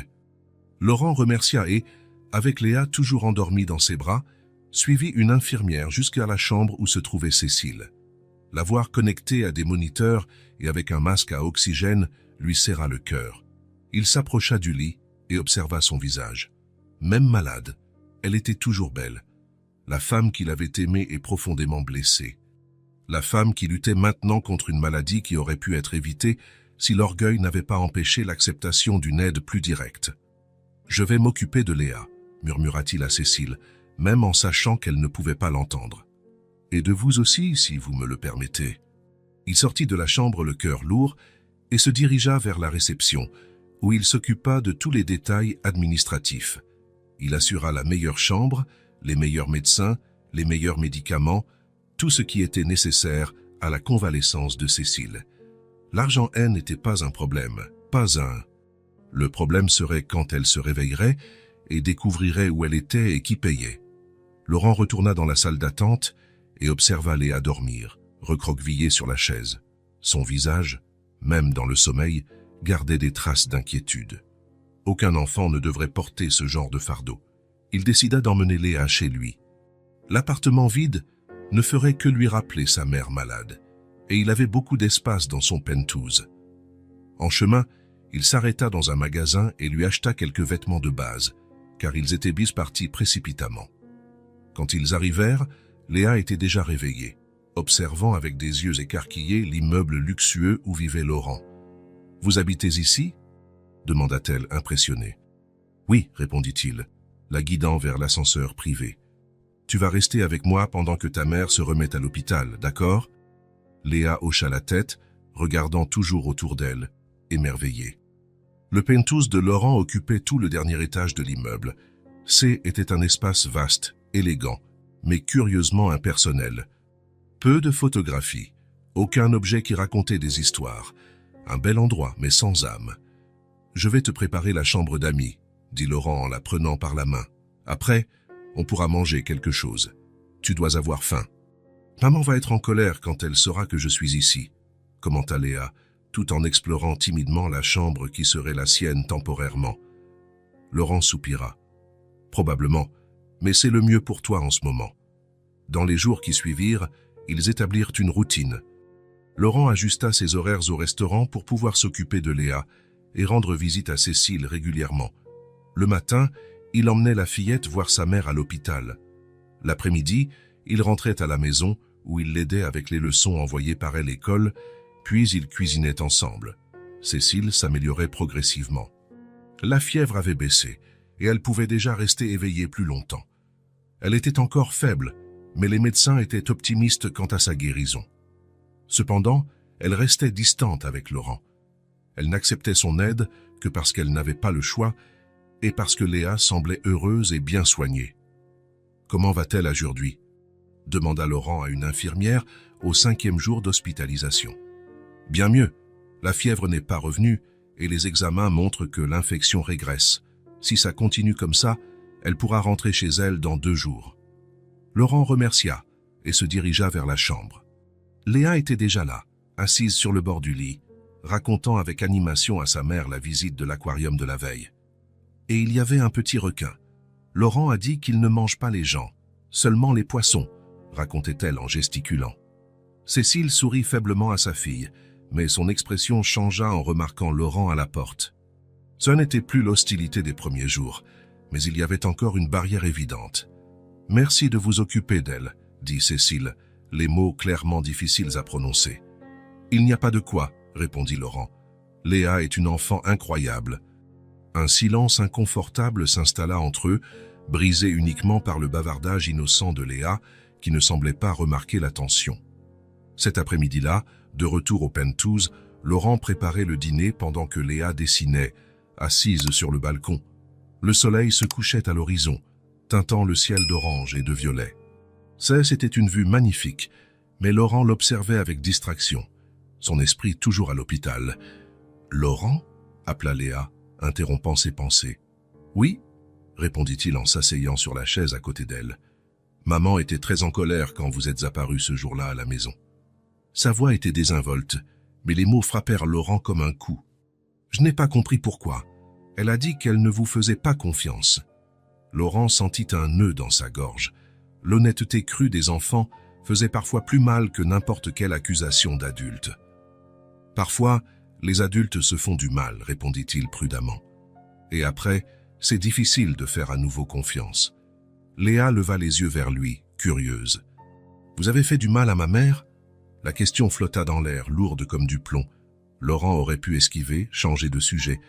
Laurent remercia et, avec Léa toujours endormie dans ses bras, suivit une infirmière jusqu'à la chambre où se trouvait Cécile. La voir connectée à des moniteurs et avec un masque à oxygène lui serra le cœur. Il s'approcha du lit et observa son visage. Même malade, elle était toujours belle. La femme qu'il avait aimée et profondément blessée. La femme qui luttait maintenant contre une maladie qui aurait pu être évitée si l'orgueil n'avait pas empêché l'acceptation d'une aide plus directe. « Je vais m'occuper de Léa », murmura-t-il à Cécile, même en sachant qu'elle ne pouvait pas l'entendre. « Et de vous aussi, si vous me le permettez. » Il sortit de la chambre le cœur lourd et se dirigea vers la réception, où il s'occupa de tous les détails administratifs. Il assura la meilleure chambre, les meilleurs médecins, les meilleurs médicaments, tout ce qui était nécessaire à la convalescence de Cécile. L'argent n'était pas un problème, pas un. Le problème serait quand elle se réveillerait et découvrirait où elle était et qui payait. Laurent retourna dans la salle d'attente et observa Léa dormir, recroquevillée sur la chaise. Son visage, même dans le sommeil, gardait des traces d'inquiétude. Aucun enfant ne devrait porter ce genre de fardeau. Il décida d'emmener Léa chez lui. L'appartement vide ne ferait que lui rappeler sa mère malade, et il avait beaucoup d'espace dans son penthouse. En chemin, il s'arrêta dans un magasin et lui acheta quelques vêtements de base, car ils étaient bis partis précipitamment. Quand ils arrivèrent, Léa était déjà réveillée, observant avec des yeux écarquillés l'immeuble luxueux où vivait Laurent. « Vous habitez ici ?» demanda-t-elle impressionnée. « Oui, répondit-il, la guidant vers l'ascenseur privé. « Tu vas rester avec moi pendant que ta mère se remet à l'hôpital, d'accord ?» Léa hocha la tête, regardant toujours autour d'elle, émerveillée. Le penthouse de Laurent occupait tout le dernier étage de l'immeuble. C était un espace vaste, élégant, mais curieusement impersonnel. Peu de photographies, aucun objet qui racontait des histoires. Un bel endroit, mais sans âme. « Je vais te préparer la chambre d'amis, » dit Laurent en la prenant par la main. « Après, on pourra manger quelque chose. Tu dois avoir faim. »« Maman va être en colère quand elle saura que je suis ici, » commenta Léa, tout en explorant timidement la chambre qui serait la sienne temporairement. Laurent soupira. « Probablement, mais c'est le mieux pour toi en ce moment. » Dans les jours qui suivirent, ils établirent une routine. Laurent ajusta ses horaires au restaurant pour pouvoir s'occuper de Léa et rendre visite à Cécile régulièrement. Le matin, il emmenait la fillette voir sa mère à l'hôpital. L'après-midi, il rentrait à la maison où il l'aidait avec les leçons envoyées par elle à l'école, puis ils cuisinaient ensemble. Cécile s'améliorait progressivement. La fièvre avait baissé et elle pouvait déjà rester éveillée plus longtemps. Elle était encore faible, mais les médecins étaient optimistes quant à sa guérison. Cependant, elle restait distante avec Laurent. Elle n'acceptait son aide que parce qu'elle n'avait pas le choix et parce que Léa semblait heureuse et bien soignée. « Comment va-t-elle aujourd'hui ?» demanda Laurent à une infirmière au 5e jour d'hospitalisation. « Bien mieux. La fièvre n'est pas revenue et les examens montrent que l'infection régresse. Si ça continue comme ça, elle pourra rentrer chez elle dans 2 jours. » Laurent remercia et se dirigea vers la chambre. Léa était déjà là, assise sur le bord du lit, racontant avec animation à sa mère la visite de l'aquarium de la veille. Et il y avait un petit requin. Laurent a dit qu'il ne mange pas les gens, seulement les poissons, racontait-elle en gesticulant. Cécile sourit faiblement à sa fille, mais son expression changea en remarquant Laurent à la porte. Ce n'était plus l'hostilité des premiers jours, mais il y avait encore une barrière évidente. « Merci de vous occuper d'elle, » dit Cécile, les mots clairement difficiles à prononcer. « Il n'y a pas de quoi, » répondit Laurent. « Léa est une enfant incroyable. » Un silence inconfortable s'installa entre eux, brisé uniquement par le bavardage innocent de Léa, qui ne semblait pas remarquer la tension. Cet après-midi-là, de retour au penthouse, Laurent préparait le dîner pendant que Léa dessinait, assise sur le balcon. Le soleil se couchait à l'horizon, teintant le ciel d'orange et de violet. C'était une vue magnifique, mais Laurent l'observait avec distraction, son esprit toujours à l'hôpital. « Laurent » appela Léa, interrompant ses pensées. « Oui » répondit-il en s'asseyant sur la chaise à côté d'elle. « Maman était très en colère quand vous êtes apparu ce jour-là à la maison. » Sa voix était désinvolte, mais les mots frappèrent Laurent comme un coup. « Je n'ai pas compris pourquoi. Elle a dit qu'elle ne vous faisait pas confiance. » Laurent sentit un nœud dans sa gorge. L'honnêteté crue des enfants faisait parfois plus mal que n'importe quelle accusation d'adulte. « Parfois, les adultes se font du mal, » répondit-il prudemment. « Et après, c'est difficile de faire à nouveau confiance. » Léa leva les yeux vers lui, curieuse. « Vous avez fait du mal à ma mère ?» La question flotta dans l'air, lourde comme du plomb. Laurent aurait pu esquiver, changer de sujet,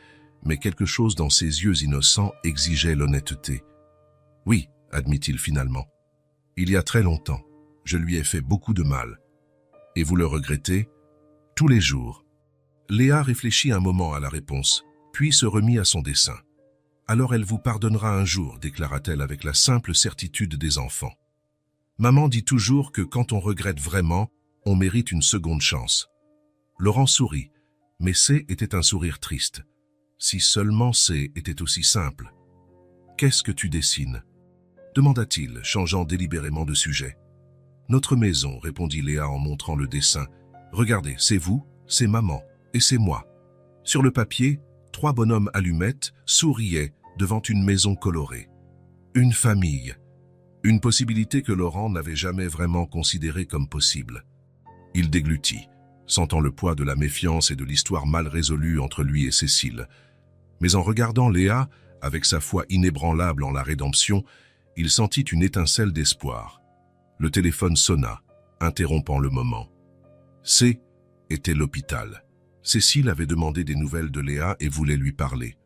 mais quelque chose dans ses yeux innocents exigeait l'honnêteté. « Oui, » admit-il finalement. « Il y a très longtemps, je lui ai fait beaucoup de mal. »« Et vous le regrettez ?»« Tous les jours. » Léa réfléchit un moment à la réponse, puis se remit à son dessin. « Alors elle vous pardonnera un jour, » déclara-t-elle avec la simple certitude des enfants. « Maman dit toujours que quand on regrette vraiment, on mérite une seconde chance. » Laurent sourit, mais C était un sourire triste. Si seulement C était aussi simple. « Qu'est-ce que tu dessines ?» demanda-t-il, changeant délibérément de sujet. « Notre maison, » répondit Léa en montrant le dessin. « Regardez, c'est vous, c'est maman, et c'est moi. » Sur le papier, 3 bonhommes allumettes souriaient devant une maison colorée. Une famille. Une possibilité que Laurent n'avait jamais vraiment considérée comme possible. Il déglutit, sentant le poids de la méfiance et de l'histoire mal résolue entre lui et Cécile. Mais en regardant Léa, avec sa foi inébranlable en la rédemption, il sentit une étincelle d'espoir. Le téléphone sonna, interrompant le moment. C était l'hôpital. Cécile avait demandé des nouvelles de Léa et voulait lui parler.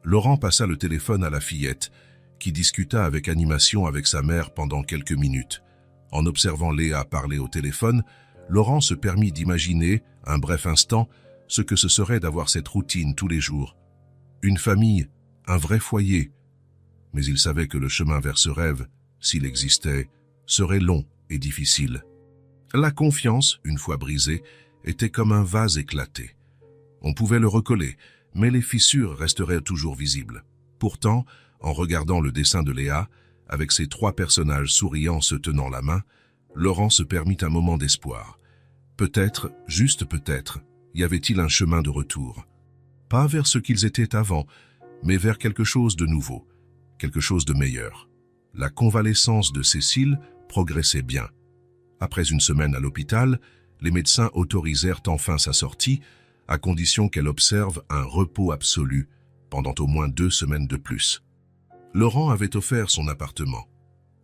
Laurent passa le téléphone à la fillette, qui discuta avec animation avec sa mère pendant quelques minutes. En observant Léa parler au téléphone, Laurent se permit d'imaginer, un bref instant, ce que ce serait d'avoir cette routine tous les jours. Une famille, un vrai foyer. Mais il savait que le chemin vers ce rêve, s'il existait, serait long et difficile. La confiance, une fois brisée, était comme un vase éclaté. On pouvait le recoller, mais les fissures resteraient toujours visibles. Pourtant, en regardant le dessin de Léa, avec ses 3 personnages souriants se tenant la main, Laurent se permit un moment d'espoir. Peut-être, juste peut-être, y avait-il un chemin de retour. Pas vers ce qu'ils étaient avant, mais vers quelque chose de nouveau, quelque chose de meilleur. La convalescence de Cécile progressait bien. Après une semaine à l'hôpital, les médecins autorisèrent enfin sa sortie, à condition qu'elle observe un repos absolu pendant au moins 2 semaines de plus. Laurent avait offert son appartement.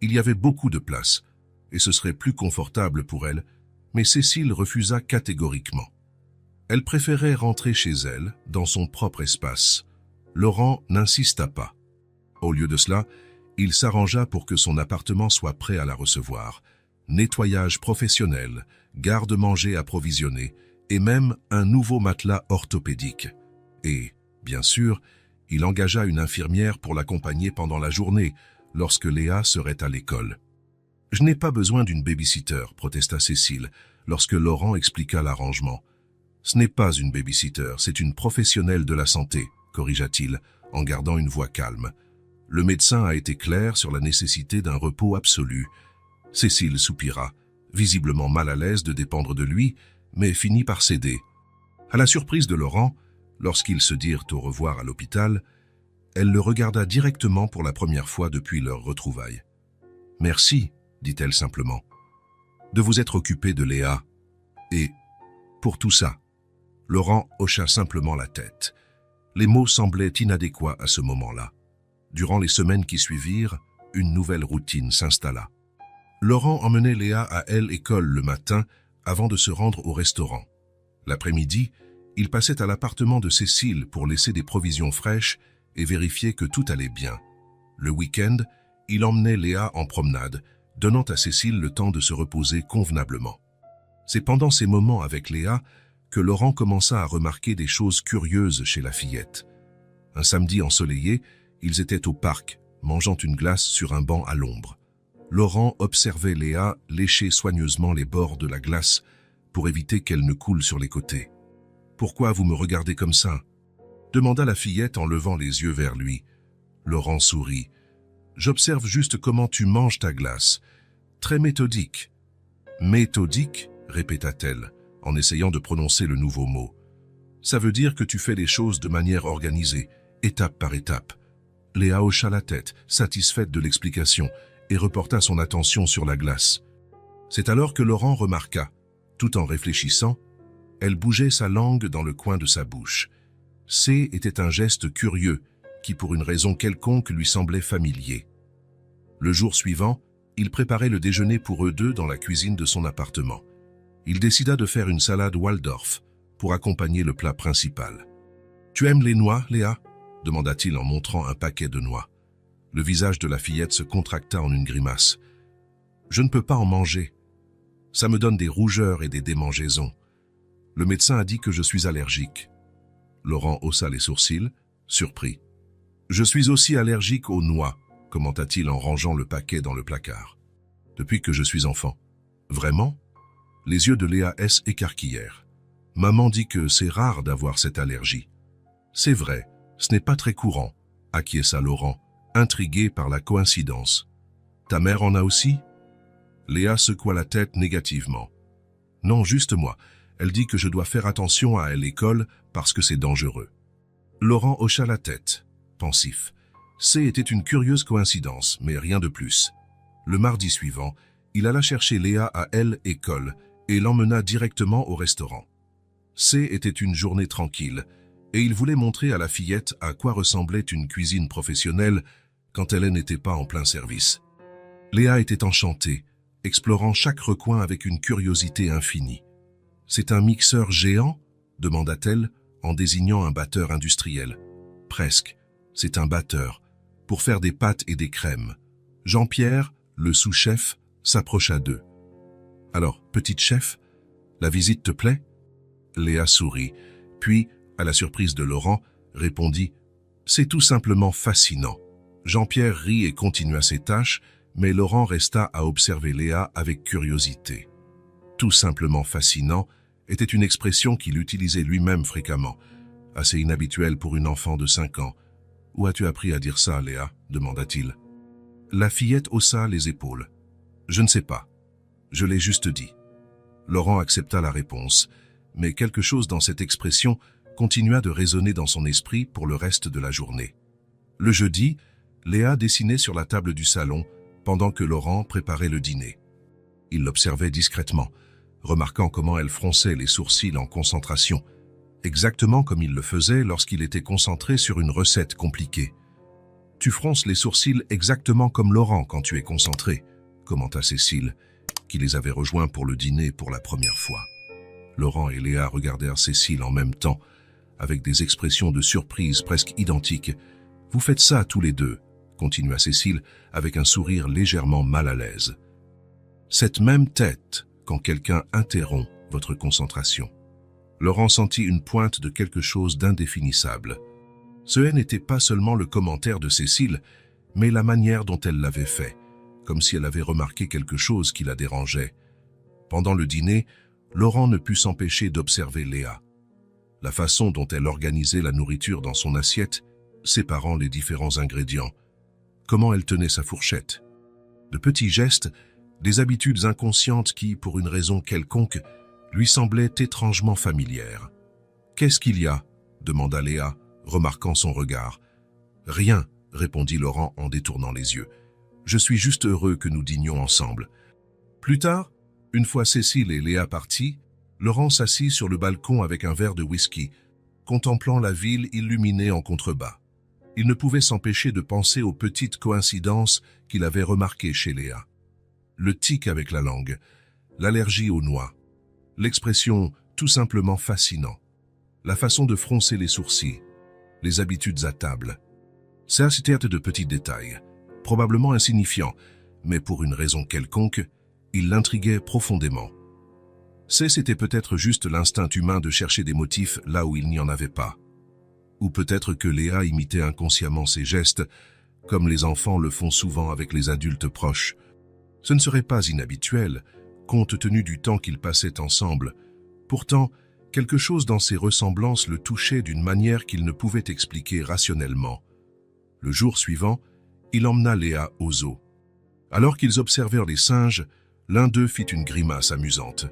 Il y avait beaucoup de place, et ce serait plus confortable pour elle, mais Cécile refusa catégoriquement. Elle préférait rentrer chez elle, dans son propre espace. Laurent n'insista pas. Au lieu de cela, il s'arrangea pour que son appartement soit prêt à la recevoir. Nettoyage professionnel, garde-manger approvisionné, et même un nouveau matelas orthopédique. Et, bien sûr, il engagea une infirmière pour l'accompagner pendant la journée, lorsque Léa serait à l'école. « Je n'ai pas besoin d'une babysitter », protesta Cécile, lorsque Laurent expliqua l'arrangement. « Ce n'est pas une babysitter, c'est une professionnelle de la santé », corrigea-t-il, en gardant une voix calme. Le médecin a été clair sur la nécessité d'un repos absolu. Cécile soupira, visiblement mal à l'aise de dépendre de lui, mais finit par céder. À la surprise de Laurent, lorsqu'ils se dirent au revoir à l'hôpital, elle le regarda directement pour la première fois depuis leur retrouvaille. « Merci », dit-elle simplement, « de vous être occupé de Léa. Et pour tout ça ». Laurent hocha simplement la tête. Les mots semblaient inadéquats à ce moment-là. Durant les semaines qui suivirent, une nouvelle routine s'installa. Laurent emmenait Léa à l'école le matin avant de se rendre au restaurant. L'après-midi, il passait à l'appartement de Cécile pour laisser des provisions fraîches et vérifier que tout allait bien. Le week-end, il emmenait Léa en promenade, donnant à Cécile le temps de se reposer convenablement. C'est pendant ces moments avec Léa que Laurent commença à remarquer des choses curieuses chez la fillette. Un samedi ensoleillé, ils étaient au parc, mangeant une glace sur un banc à l'ombre. Laurent observait Léa lécher soigneusement les bords de la glace pour éviter qu'elle ne coule sur les côtés. « Pourquoi vous me regardez comme ça ?» demanda la fillette en levant les yeux vers lui. Laurent sourit. « J'observe juste comment tu manges ta glace. Très méthodique. »« Méthodique ?» répéta-t-elle, en essayant de prononcer le nouveau mot. « Ça veut dire que tu fais les choses de manière organisée, étape par étape. » Léa hocha la tête, satisfaite de l'explication, et reporta son attention sur la glace. C'est alors que Laurent remarqua, tout en réfléchissant, elle bougeait sa langue dans le coin de sa bouche. C était un geste curieux, qui pour une raison quelconque lui semblait familier. Le jour suivant, il préparait le déjeuner pour eux deux dans la cuisine de son appartement. Il décida de faire une salade Waldorf pour accompagner le plat principal. « Tu aimes les noix, Léa ?» demanda-t-il en montrant un paquet de noix. Le visage de la fillette se contracta en une grimace. « Je ne peux pas en manger. Ça me donne des rougeurs et des démangeaisons. Le médecin a dit que je suis allergique. » Laurent haussa les sourcils, surpris. « Je suis aussi allergique aux noix, » commenta-t-il en rangeant le paquet dans le placard. « Depuis que je suis enfant. »« Vraiment ?» Les yeux de Léa s'écarquillèrent. « Maman dit que c'est rare d'avoir cette allergie. »« C'est vrai, ce n'est pas très courant, » acquiesça Laurent, intrigué par la coïncidence. « Ta mère en a aussi ?» Léa secoua la tête négativement. « Non, juste moi. Elle dit que je dois faire attention à l'école parce que c'est dangereux. » Laurent hocha la tête, pensif. C était une curieuse coïncidence, mais rien de plus. Le mardi suivant, il alla chercher Léa à l'école et l'emmena directement au restaurant. Était une journée tranquille, et il voulait montrer à la fillette à quoi ressemblait une cuisine professionnelle quand elle n'était pas en plein service. Léa était enchantée, explorant chaque recoin avec une curiosité infinie. « C'est un mixeur géant ?» demanda-t-elle en désignant un batteur industriel. « Presque, c'est un batteur, pour faire des pâtes et des crèmes. » Jean-Pierre, le sous-chef, s'approcha d'eux. « Alors, petite chef, la visite te plaît ?» Léa sourit, puis, à la surprise de Laurent, répondit « C'est tout simplement fascinant. » Jean-Pierre rit et continua ses tâches, mais Laurent resta à observer Léa avec curiosité. « Tout simplement fascinant » était une expression qu'il utilisait lui-même fréquemment, assez inhabituelle pour une enfant de 5 ans. « Où as-tu appris à dire ça, Léa ?» demanda-t-il. La fillette haussa les épaules. « Je ne sais pas. Je l'ai juste dit. » Laurent accepta la réponse, mais quelque chose dans cette expression continua de résonner dans son esprit pour le reste de la journée. Le jeudi, Léa dessinait sur la table du salon pendant que Laurent préparait le dîner. Il l'observait discrètement, remarquant comment elle fronçait les sourcils en concentration, exactement comme il le faisait lorsqu'il était concentré sur une recette compliquée. « Tu fronces les sourcils exactement comme Laurent quand tu es concentré », commenta Cécile, qui les avait rejoints pour le dîner pour la première fois. Laurent et Léa regardèrent Cécile en même temps, avec des expressions de surprise presque identiques. « Vous faites ça tous les deux », continua Cécile avec un sourire légèrement mal à l'aise. « Cette même tête quand quelqu'un interrompt votre concentration. » Laurent sentit une pointe de quelque chose d'indéfinissable. Ce n'était pas seulement le commentaire de Cécile, mais la manière dont elle l'avait fait, comme si elle avait remarqué quelque chose qui la dérangeait. Pendant le dîner, Laurent ne put s'empêcher d'observer Léa. La façon dont elle organisait la nourriture dans son assiette, séparant les différents ingrédients. Comment elle tenait sa fourchette. De petits gestes, des habitudes inconscientes qui, pour une raison quelconque, lui semblaient étrangement familières. « Qu'est-ce qu'il y a ?» demanda Léa, remarquant son regard. « Rien », répondit Laurent en détournant les yeux. « Je suis juste heureux que nous dînions ensemble. » Plus tard, une fois Cécile et Léa partis, Laurent s'assit sur le balcon avec un verre de whisky, contemplant la ville illuminée en contrebas. Il ne pouvait s'empêcher de penser aux petites coïncidences qu'il avait remarquées chez Léa. Le tic avec la langue, l'allergie aux noix, l'expression tout simplement fascinant, la façon de froncer les sourcils, les habitudes à table. Ça, c'était de petits détails, probablement insignifiants, mais pour une raison quelconque, il l'intriguait profondément. C'était peut-être juste l'instinct humain de chercher des motifs là où il n'y en avait pas. Ou peut-être que Léa imitait inconsciemment ses gestes, comme les enfants le font souvent avec les adultes proches. Ce ne serait pas inhabituel, compte tenu du temps qu'ils passaient ensemble. Pourtant, quelque chose dans ces ressemblances le touchait d'une manière qu'il ne pouvait expliquer rationnellement. Le jour suivant, il emmena Léa au zoo. Alors qu'ils observèrent les singes, l'un d'eux fit une grimace amusante.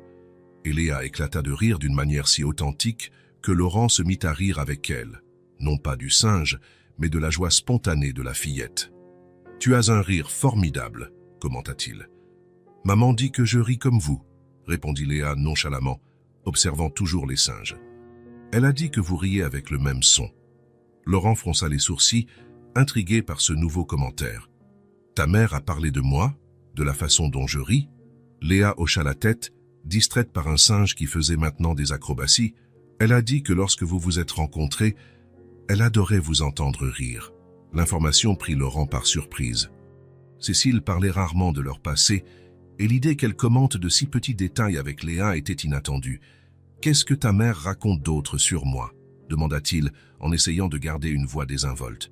Et Léa éclata de rire d'une manière si authentique que Laurent se mit à rire avec elle, non pas du singe, mais de la joie spontanée de la fillette. « Tu as un rire formidable », commenta-t-il. « Maman dit que je ris comme vous », répondit Léa nonchalamment, observant toujours les singes. « Elle a dit que vous riez avec le même son. » Laurent fronça les sourcils, intrigué par ce nouveau commentaire. « Ta mère a parlé de moi, de la façon dont je ris ?» Léa hocha la tête, distraite par un singe qui faisait maintenant des acrobaties. Elle a dit que lorsque vous vous êtes rencontrés, elle adorait vous entendre rire. L'information prit Laurent par surprise. Cécile parlait rarement de leur passé, et l'idée qu'elle commente de si petits détails avec Léa était inattendue. « Qu'est-ce que ta mère raconte d'autre sur moi ?» demanda-t-il en essayant de garder une voix désinvolte.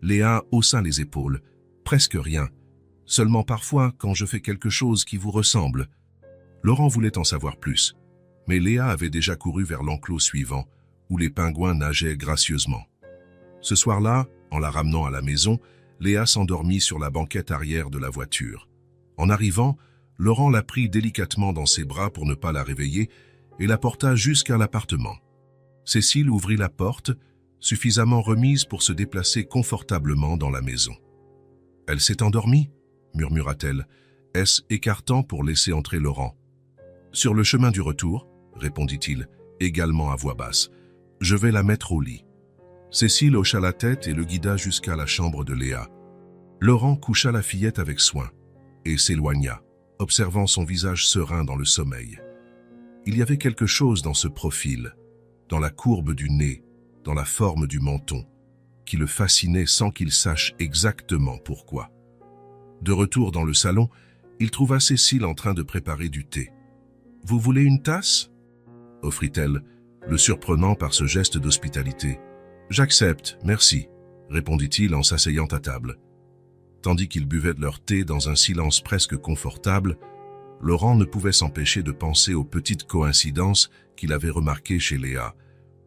Léa haussa les épaules. « Presque rien. Seulement parfois quand je fais quelque chose qui vous ressemble. » Laurent voulait en savoir plus, mais Léa avait déjà couru vers l'enclos suivant, où les pingouins nageaient gracieusement. Ce soir-là, en la ramenant à la maison, Léa s'endormit sur la banquette arrière de la voiture. En arrivant, Laurent la prit délicatement dans ses bras pour ne pas la réveiller et la porta jusqu'à l'appartement. Cécile ouvrit la porte, suffisamment remise pour se déplacer confortablement dans la maison. « Elle s'est endormie ?» murmura-t-elle, écartant pour laisser entrer Laurent. « Sur le chemin du retour, répondit-il, également à voix basse, je vais la mettre au lit. » Cécile hocha la tête et le guida jusqu'à la chambre de Léa. Laurent coucha la fillette avec soin et s'éloigna, observant son visage serein dans le sommeil. Il y avait quelque chose dans ce profil, dans la courbe du nez, dans la forme du menton, qui le fascinait sans qu'il sache exactement pourquoi. De retour dans le salon, il trouva Cécile en train de préparer du thé. « Vous voulez une tasse ?» offrit-elle, le surprenant par ce geste d'hospitalité. « J'accepte, merci », répondit-il en s'asseyant à table. Tandis qu'ils buvaient de leur thé dans un silence presque confortable, Laurent ne pouvait s'empêcher de penser aux petites coïncidences qu'il avait remarquées chez Léa,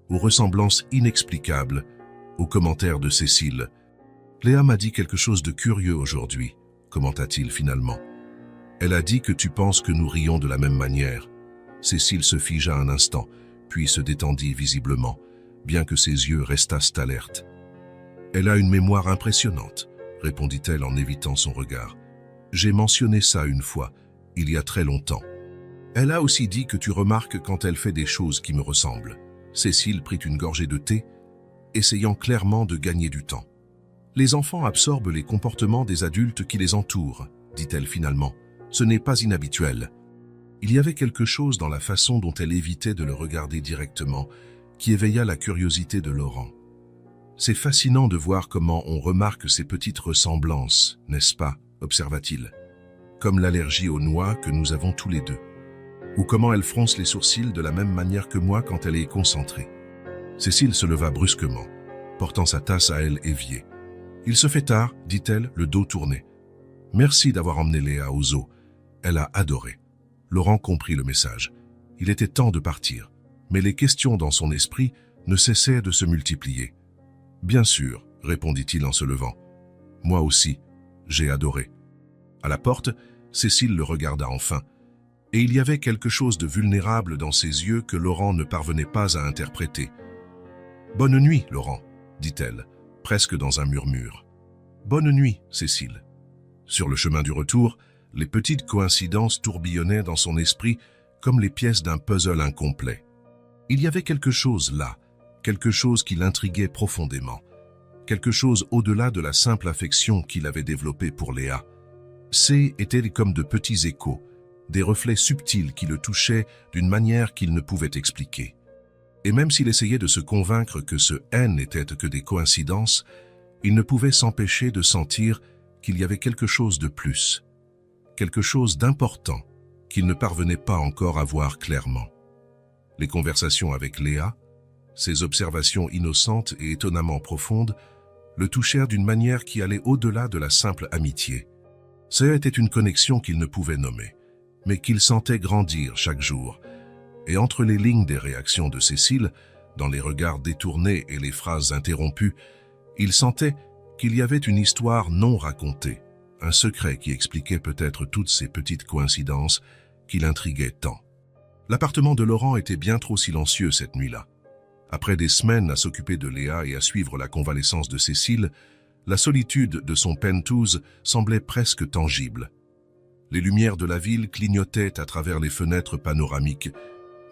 aux ressemblances inexplicables, aux commentaires de Cécile. « Léa m'a dit quelque chose de curieux aujourd'hui », commenta-t-il finalement. « Elle a dit que tu penses que nous rions de la même manière. » Cécile se figea un instant, puis se détendit visiblement, bien que ses yeux restassent alertes. « Elle a une mémoire impressionnante, » répondit-elle en évitant son regard. « J'ai mentionné ça une fois, il y a très longtemps. Elle a aussi dit que tu remarques quand elle fait des choses qui me ressemblent. » Cécile prit une gorgée de thé, essayant clairement de gagner du temps. « Les enfants absorbent les comportements des adultes qui les entourent, » dit-elle finalement. « Ce n'est pas inhabituel. » Il y avait quelque chose dans la façon dont elle évitait de le regarder directement, qui éveilla la curiosité de Laurent. « C'est fascinant de voir comment on remarque ces petites ressemblances, n'est-ce pas ?» observa-t-il. « Comme l'allergie aux noix que nous avons tous les deux. Ou comment elle fronce les sourcils de la même manière que moi quand elle est concentrée. » Cécile se leva brusquement, portant sa tasse à elle éviée. « Il se fait tard, dit-elle, le dos tourné. Merci d'avoir emmené Léa au zoo. Elle a adoré. » Laurent comprit le message. Il était temps de partir, mais les questions dans son esprit ne cessaient de se multiplier. « Bien sûr, » répondit-il en se levant. « Moi aussi, j'ai adoré. » À la porte, Cécile le regarda enfin, et il y avait quelque chose de vulnérable dans ses yeux que Laurent ne parvenait pas à interpréter. « Bonne nuit, Laurent, » dit-elle, presque dans un murmure. « Bonne nuit, Cécile. » Sur le chemin du retour, les petites coïncidences tourbillonnaient dans son esprit comme les pièces d'un puzzle incomplet. Il y avait quelque chose là, quelque chose qui l'intriguait profondément, quelque chose au-delà de la simple affection qu'il avait développée pour Léa. Ces étaient comme de petits échos, des reflets subtils qui le touchaient d'une manière qu'il ne pouvait expliquer. Et même s'il essayait de se convaincre que ce N n'était que des coïncidences, il ne pouvait s'empêcher de sentir qu'il y avait quelque chose de plus, quelque chose d'important qu'il ne parvenait pas encore à voir clairement. Les conversations avec Léa, ses observations innocentes et étonnamment profondes, le touchèrent d'une manière qui allait au-delà de la simple amitié. Ça était une connexion qu'il ne pouvait nommer, mais qu'il sentait grandir chaque jour. Et entre les lignes des réactions de Cécile, dans les regards détournés et les phrases interrompues, il sentait qu'il y avait une histoire non racontée, un secret qui expliquait peut-être toutes ces petites coïncidences qui l'intriguaient tant. L'appartement de Laurent était bien trop silencieux cette nuit-là. Après des semaines à s'occuper de Léa et à suivre la convalescence de Cécile, la solitude de son penthouse semblait presque tangible. Les lumières de la ville clignotaient à travers les fenêtres panoramiques,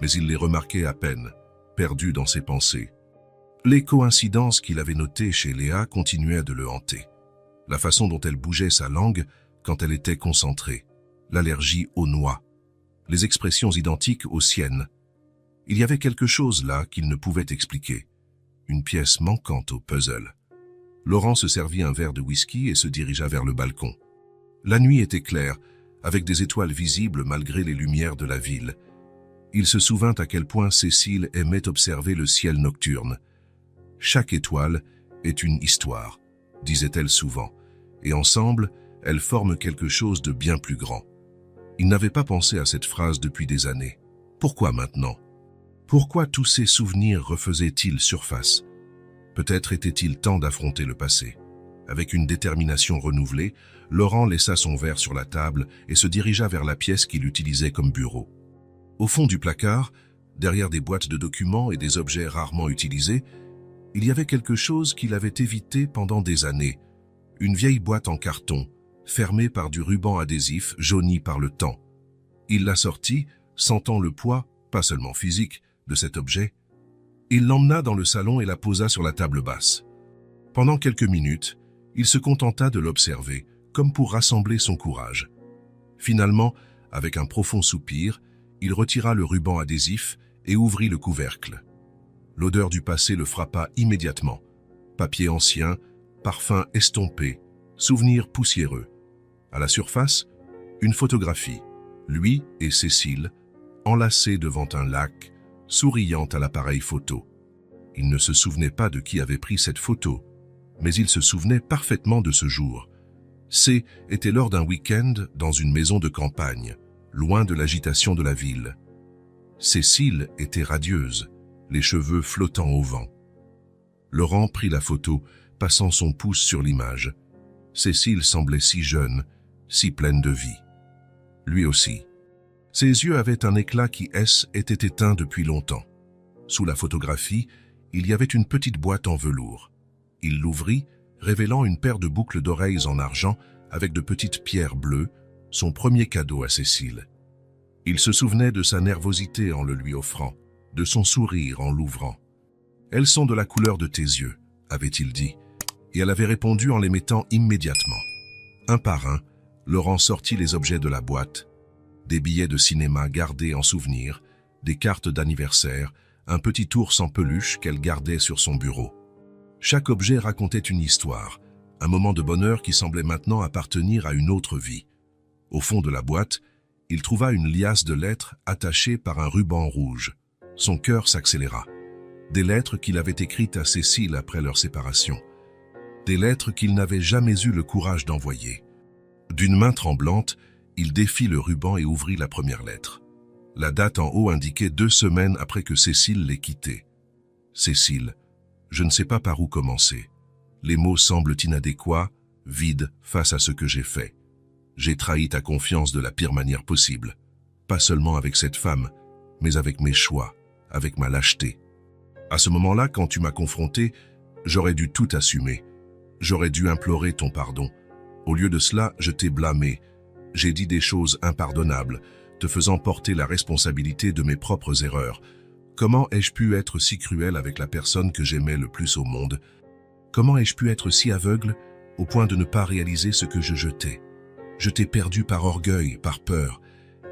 mais il les remarquait à peine, perdu dans ses pensées. Les coïncidences qu'il avait notées chez Léa continuaient de le hanter. La façon dont elle bougeait sa langue quand elle était concentrée, l'allergie aux noix, les expressions identiques aux siennes. Il y avait quelque chose là qu'il ne pouvait expliquer, une pièce manquante au puzzle. Laurent se servit un verre de whisky et se dirigea vers le balcon. La nuit était claire, avec des étoiles visibles malgré les lumières de la ville. Il se souvint à quel point Cécile aimait observer le ciel nocturne. « Chaque étoile est une histoire », disait-elle souvent, et ensemble, elles forment quelque chose de bien plus grand. Il n'avait pas pensé à cette phrase depuis des années. Pourquoi maintenant? Pourquoi tous ces souvenirs refaisaient-ils surface? Peut-être était-il temps d'affronter le passé. Avec une détermination renouvelée, Laurent laissa son verre sur la table et se dirigea vers la pièce qu'il utilisait comme bureau. Au fond du placard, derrière des boîtes de documents et des objets rarement utilisés, il y avait quelque chose qu'il avait évité pendant des années. Une vieille boîte en carton, fermée par du ruban adhésif jauni par le temps. Il la sortit, sentant le poids, pas seulement physique, de cet objet. Il l'emmena dans le salon et la posa sur la table basse. Pendant quelques minutes, il se contenta de l'observer, comme pour rassembler son courage. Finalement, avec un profond soupir, il retira le ruban adhésif et ouvrit le couvercle. L'odeur du passé le frappa immédiatement. Papier ancien, parfum estompé, souvenirs poussiéreux. À la surface, une photographie. Lui et Cécile, enlacés devant un lac, souriant à l'appareil photo. Il ne se souvenait pas de qui avait pris cette photo, mais il se souvenait parfaitement de ce jour. C était lors d'un week-end dans une maison de campagne, loin de l'agitation de la ville. Cécile était radieuse, les cheveux flottant au vent. Laurent prit la photo, passant son pouce sur l'image. Cécile semblait si jeune, si pleine de vie. Lui aussi. Ses yeux avaient un éclat qui était éteint depuis longtemps. Sous la photographie, il y avait une petite boîte en velours. Il l'ouvrit, révélant une paire de boucles d'oreilles en argent avec de petites pierres bleues, son premier cadeau à Cécile. Il se souvenait de sa nervosité en le lui offrant, de son sourire en l'ouvrant. « Elles sont de la couleur de tes yeux », avait-il dit, et elle avait répondu en les mettant immédiatement. Un par un, Laurent sortit les objets de la boîte, des billets de cinéma gardés en souvenir, des cartes d'anniversaire, un petit ours en peluche qu'elle gardait sur son bureau. Chaque objet racontait une histoire, un moment de bonheur qui semblait maintenant appartenir à une autre vie. Au fond de la boîte, il trouva une liasse de lettres attachées par un ruban rouge. Son cœur s'accéléra. Des lettres qu'il avait écrites à Cécile après leur séparation. Des lettres qu'il n'avait jamais eu le courage d'envoyer. D'une main tremblante, il défit le ruban et ouvrit la première lettre. La date en haut indiquait 2 semaines après que Cécile l'ait quitté. « Cécile, je ne sais pas par où commencer. Les mots semblent inadéquats, vides face à ce que j'ai fait. J'ai trahi ta confiance de la pire manière possible. Pas seulement avec cette femme, mais avec mes choix, avec ma lâcheté. À ce moment-là, quand tu m'as confronté, j'aurais dû tout assumer. J'aurais dû implorer ton pardon. Au lieu de cela, je t'ai blâmé. J'ai dit des choses impardonnables, te faisant porter la responsabilité de mes propres erreurs. Comment ai-je pu être si cruel avec la personne que j'aimais le plus au monde? Comment ai-je pu être si aveugle au point de ne pas réaliser ce que je jetais? Je t'ai perdu par orgueil, par peur.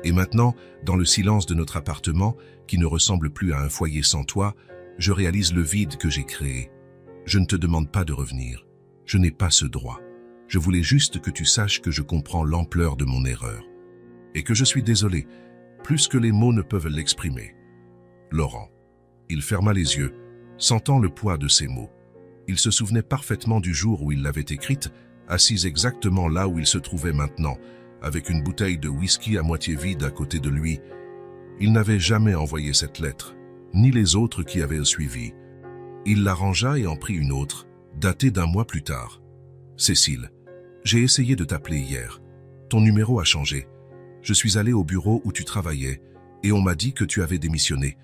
Et maintenant, dans le silence de notre appartement, qui ne ressemble plus à un foyer sans toi, je réalise le vide que j'ai créé. Je ne te demande pas de revenir. Je n'ai pas ce droit. Je voulais juste que tu saches que je comprends l'ampleur de mon erreur. Et que je suis désolé, plus que les mots ne peuvent l'exprimer. Laurent. Il ferma les yeux, sentant le poids de ces mots. Il se souvenait parfaitement du jour où il l'avait écrite, assis exactement là où il se trouvait maintenant, avec une bouteille de whisky à moitié vide à côté de lui. Il n'avait jamais envoyé cette lettre, ni les autres qui avaient suivi. Il la rangea et en prit une autre, datée d'1 mois plus tard. « Cécile, j'ai essayé de t'appeler hier. Ton numéro a changé. Je suis allé au bureau où tu travaillais et on m'a dit que tu avais démissionné.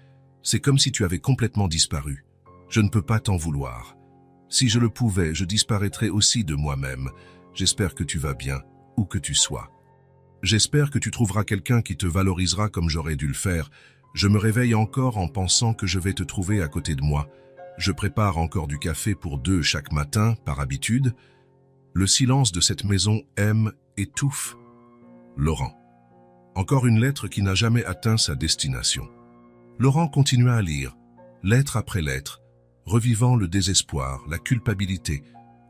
C'est comme si tu avais complètement disparu. Je ne peux pas t'en vouloir. Si je le pouvais, je disparaîtrais aussi de moi-même. J'espère que tu vas bien, où que tu sois. J'espère que tu trouveras quelqu'un qui te valorisera comme j'aurais dû le faire. Je me réveille encore en pensant que je vais te trouver à côté de moi. Je prépare encore du café pour 2 chaque matin, par habitude. Le silence de cette maison étouffe. Laurent. Encore une lettre qui n'a jamais atteint sa destination. Laurent continua à lire, lettre après lettre, revivant le désespoir, la culpabilité,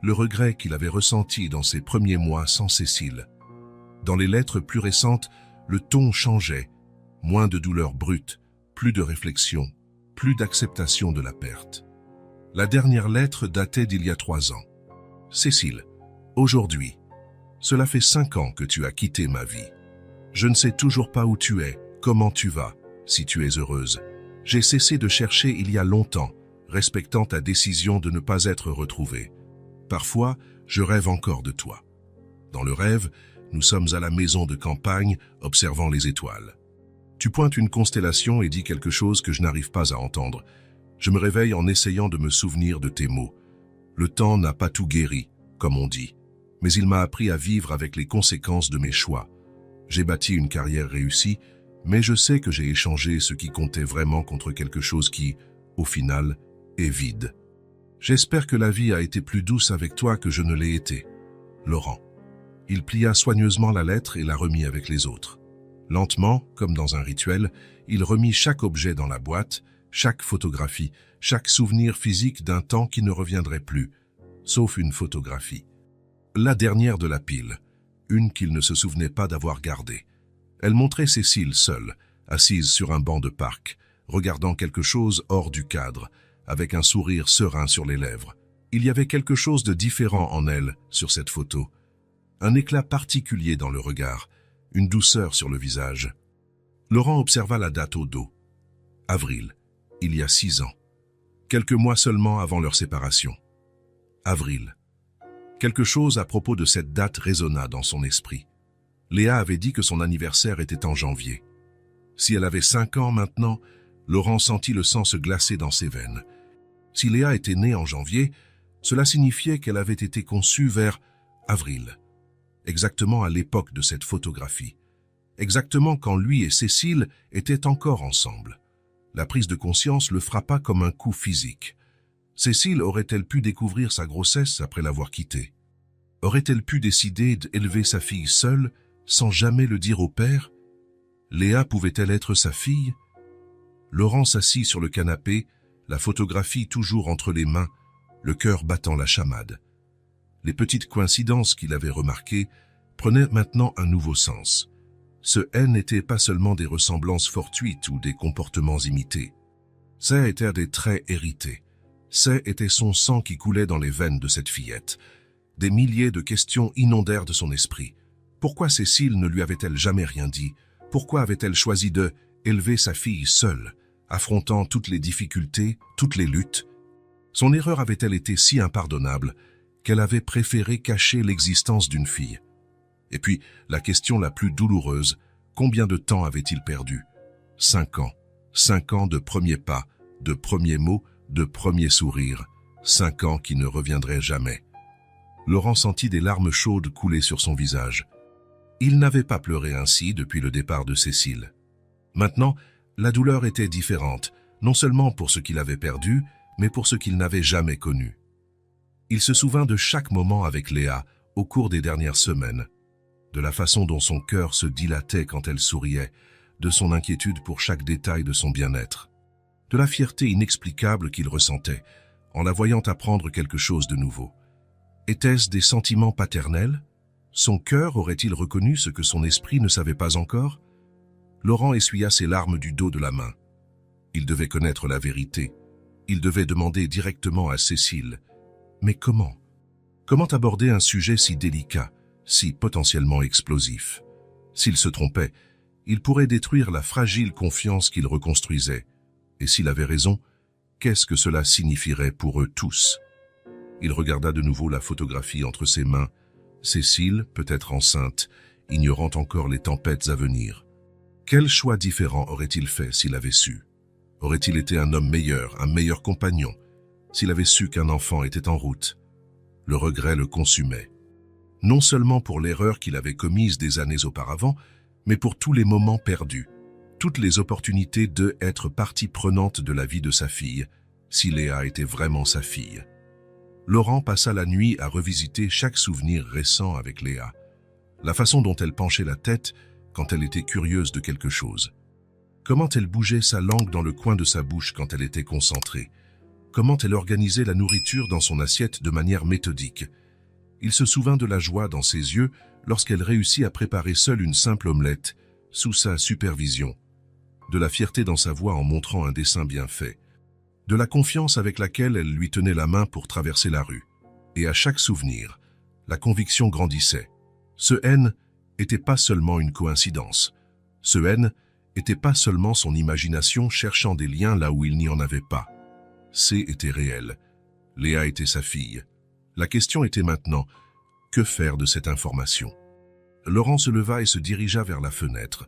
le regret qu'il avait ressenti dans ses premiers mois sans Cécile. Dans les lettres plus récentes, le ton changeait, moins de douleur brute, plus de réflexion, plus d'acceptation de la perte. La dernière lettre datait d'il y a 3 ans. « Cécile, aujourd'hui, cela fait 5 ans que tu as quitté ma vie. Je ne sais toujours pas où tu es, comment tu vas, si tu es heureuse. J'ai cessé de chercher il y a longtemps, respectant ta décision de ne pas être retrouvée. Parfois, je rêve encore de toi. Dans le rêve, nous sommes à la maison de campagne, observant les étoiles. Tu pointes une constellation et dis quelque chose que je n'arrive pas à entendre. Je me réveille en essayant de me souvenir de tes mots. Le temps n'a pas tout guéri, comme on dit, mais il m'a appris à vivre avec les conséquences de mes choix. J'ai bâti une carrière réussie, mais je sais que j'ai échangé ce qui comptait vraiment contre quelque chose qui, au final, est vide. J'espère que la vie a été plus douce avec toi que je ne l'ai été. Laurent. Il plia soigneusement la lettre et la remit avec les autres. Lentement, comme dans un rituel, il remit chaque objet dans la boîte, chaque photographie, chaque souvenir physique d'un temps qui ne reviendrait plus, sauf une photographie. La dernière de la pile, une qu'il ne se souvenait pas d'avoir gardée. Elle montrait Cécile seule, assise sur un banc de parc, regardant quelque chose hors du cadre, avec un sourire serein sur les lèvres. Il y avait quelque chose de différent en elle sur cette photo. Un éclat particulier dans le regard, une douceur sur le visage. Laurent observa la date au dos. Avril, il y a 6 ans. Quelques mois seulement avant leur séparation. Avril. Quelque chose à propos de cette date résonna dans son esprit. Léa avait dit que son anniversaire était en janvier. Si elle avait 5 ans maintenant, Laurent sentit le sang se glacer dans ses veines. Si Léa était née en janvier, cela signifiait qu'elle avait été conçue vers avril. Exactement à l'époque de cette photographie. Exactement quand lui et Cécile étaient encore ensemble. La prise de conscience le frappa comme un coup physique. Cécile aurait-elle pu découvrir sa grossesse après l'avoir quittée? Aurait-elle pu décider d'élever sa fille seule, sans jamais le dire au père? Léa pouvait-elle être sa fille? Laurent s'assit sur le canapé, la photographie toujours entre les mains, le cœur battant la chamade. Les petites coïncidences qu'il avait remarquées prenaient maintenant un nouveau sens. Ce N n'était pas seulement des ressemblances fortuites ou des comportements imités. Ce étaient des traits hérités. Ce était son sang qui coulait dans les veines de cette fillette. Des milliers de questions inondèrent de son esprit. Pourquoi Cécile ne lui avait-elle jamais rien dit? Pourquoi avait-elle choisi de élever sa fille seule, affrontant toutes les difficultés, toutes les luttes? Son erreur avait-elle été si impardonnable qu'elle avait préféré cacher l'existence d'une fille? Et puis, la question la plus douloureuse, combien de temps avait-il perdu? 5 ans. 5 ans de premiers pas, de premiers mots, de premiers sourires. 5 ans qui ne reviendraient jamais. Laurent sentit des larmes chaudes couler sur son visage. Il n'avait pas pleuré ainsi depuis le départ de Cécile. Maintenant, la douleur était différente, non seulement pour ce qu'il avait perdu, mais pour ce qu'il n'avait jamais connu. Il se souvint de chaque moment avec Léa au cours des dernières semaines, de la façon dont son cœur se dilatait quand elle souriait, de son inquiétude pour chaque détail de son bien-être, de la fierté inexplicable qu'il ressentait en la voyant apprendre quelque chose de nouveau. Était-ce des sentiments paternels? Son cœur aurait-il reconnu ce que son esprit ne savait pas encore? Laurent essuya ses larmes du dos de la main. Il devait connaître la vérité. Il devait demander directement à Cécile. Mais comment? Comment aborder un sujet si délicat, si potentiellement explosif? S'il se trompait, il pourrait détruire la fragile confiance qu'il reconstruisait. Et s'il avait raison, qu'est-ce que cela signifierait pour eux tous? Il regarda de nouveau la photographie entre ses mains. Cécile, peut-être enceinte, ignorant encore les tempêtes à venir. Quel choix différent aurait-il fait s'il avait su? Aurait-il été un homme meilleur, un meilleur compagnon, s'il avait su qu'un enfant était en route? Le regret le consumait. Non seulement pour l'erreur qu'il avait commise des années auparavant, mais pour tous les moments perdus, toutes les opportunités d'être partie prenante de la vie de sa fille, si Léa était vraiment sa fille. Laurent passa la nuit à revisiter chaque souvenir récent avec Léa, la façon dont elle penchait la tête quand elle était curieuse de quelque chose. Comment elle bougeait sa langue dans le coin de sa bouche quand elle était concentrée. Comment elle organisait la nourriture dans son assiette de manière méthodique. Il se souvint de la joie dans ses yeux lorsqu'elle réussit à préparer seule une simple omelette, sous sa supervision. De la fierté dans sa voix en montrant un dessin bien fait. De la confiance avec laquelle elle lui tenait la main pour traverser la rue. Et à chaque souvenir, la conviction grandissait. Ce N n'était pas seulement une coïncidence. Ce N n'était pas seulement son imagination cherchant des liens là où il n'y en avait pas. C était réel. Léa était sa fille. La question était maintenant, que faire de cette information? Laurent se leva et se dirigea vers la fenêtre,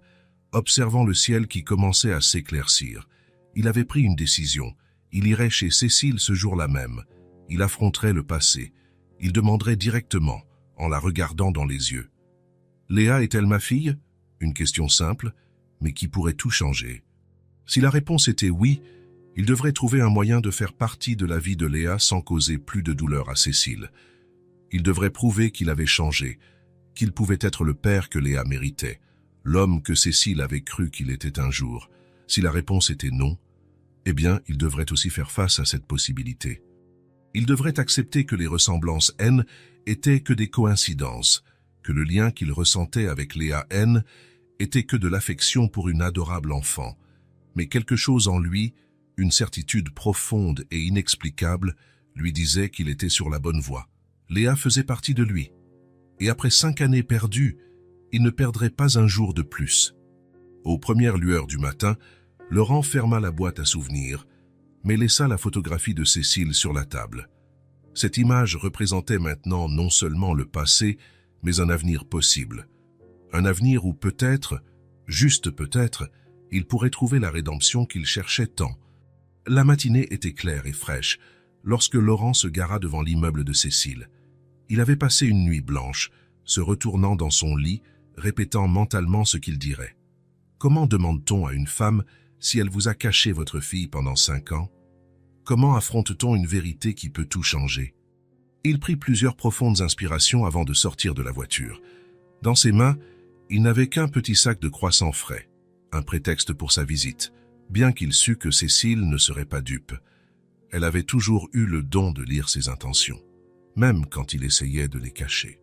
observant le ciel qui commençait à s'éclaircir. Il avait pris une décision. Il irait chez Cécile ce jour-là même. Il affronterait le passé. Il demanderait directement, en la regardant dans les yeux. « Léa est-elle ma fille ?» Une question simple, mais qui pourrait tout changer. Si la réponse était oui, il devrait trouver un moyen de faire partie de la vie de Léa sans causer plus de douleur à Cécile. Il devrait prouver qu'il avait changé, qu'il pouvait être le père que Léa méritait, l'homme que Cécile avait cru qu'il était un jour. Si la réponse était non, eh bien, il devrait aussi faire face à cette possibilité. Il devrait accepter que les ressemblances N étaient que des coïncidences, que le lien qu'il ressentait avec Léa N était que de l'affection pour une adorable enfant, mais quelque chose en lui, une certitude profonde et inexplicable, lui disait qu'il était sur la bonne voie. Léa faisait partie de lui, et après 5 années perdues, il ne perdrait pas un jour de plus. Aux premières lueurs du matin, Laurent ferma la boîte à souvenirs, mais laissa la photographie de Cécile sur la table. Cette image représentait maintenant non seulement le passé, mais un avenir possible. Un avenir où peut-être, juste peut-être, il pourrait trouver la rédemption qu'il cherchait tant. La matinée était claire et fraîche lorsque Laurent se gara devant l'immeuble de Cécile. Il avait passé une nuit blanche, se retournant dans son lit, répétant mentalement ce qu'il dirait. Comment demande-t-on à une femme si elle vous a caché votre fille pendant 5 ans? Comment affronte-t-on une vérité qui peut tout changer? Il prit plusieurs profondes inspirations avant de sortir de la voiture. Dans ses mains, il n'avait qu'un petit sac de croissants frais, un prétexte pour sa visite, bien qu'il sût que Cécile ne serait pas dupe. Elle avait toujours eu le don de lire ses intentions, même quand il essayait de les cacher.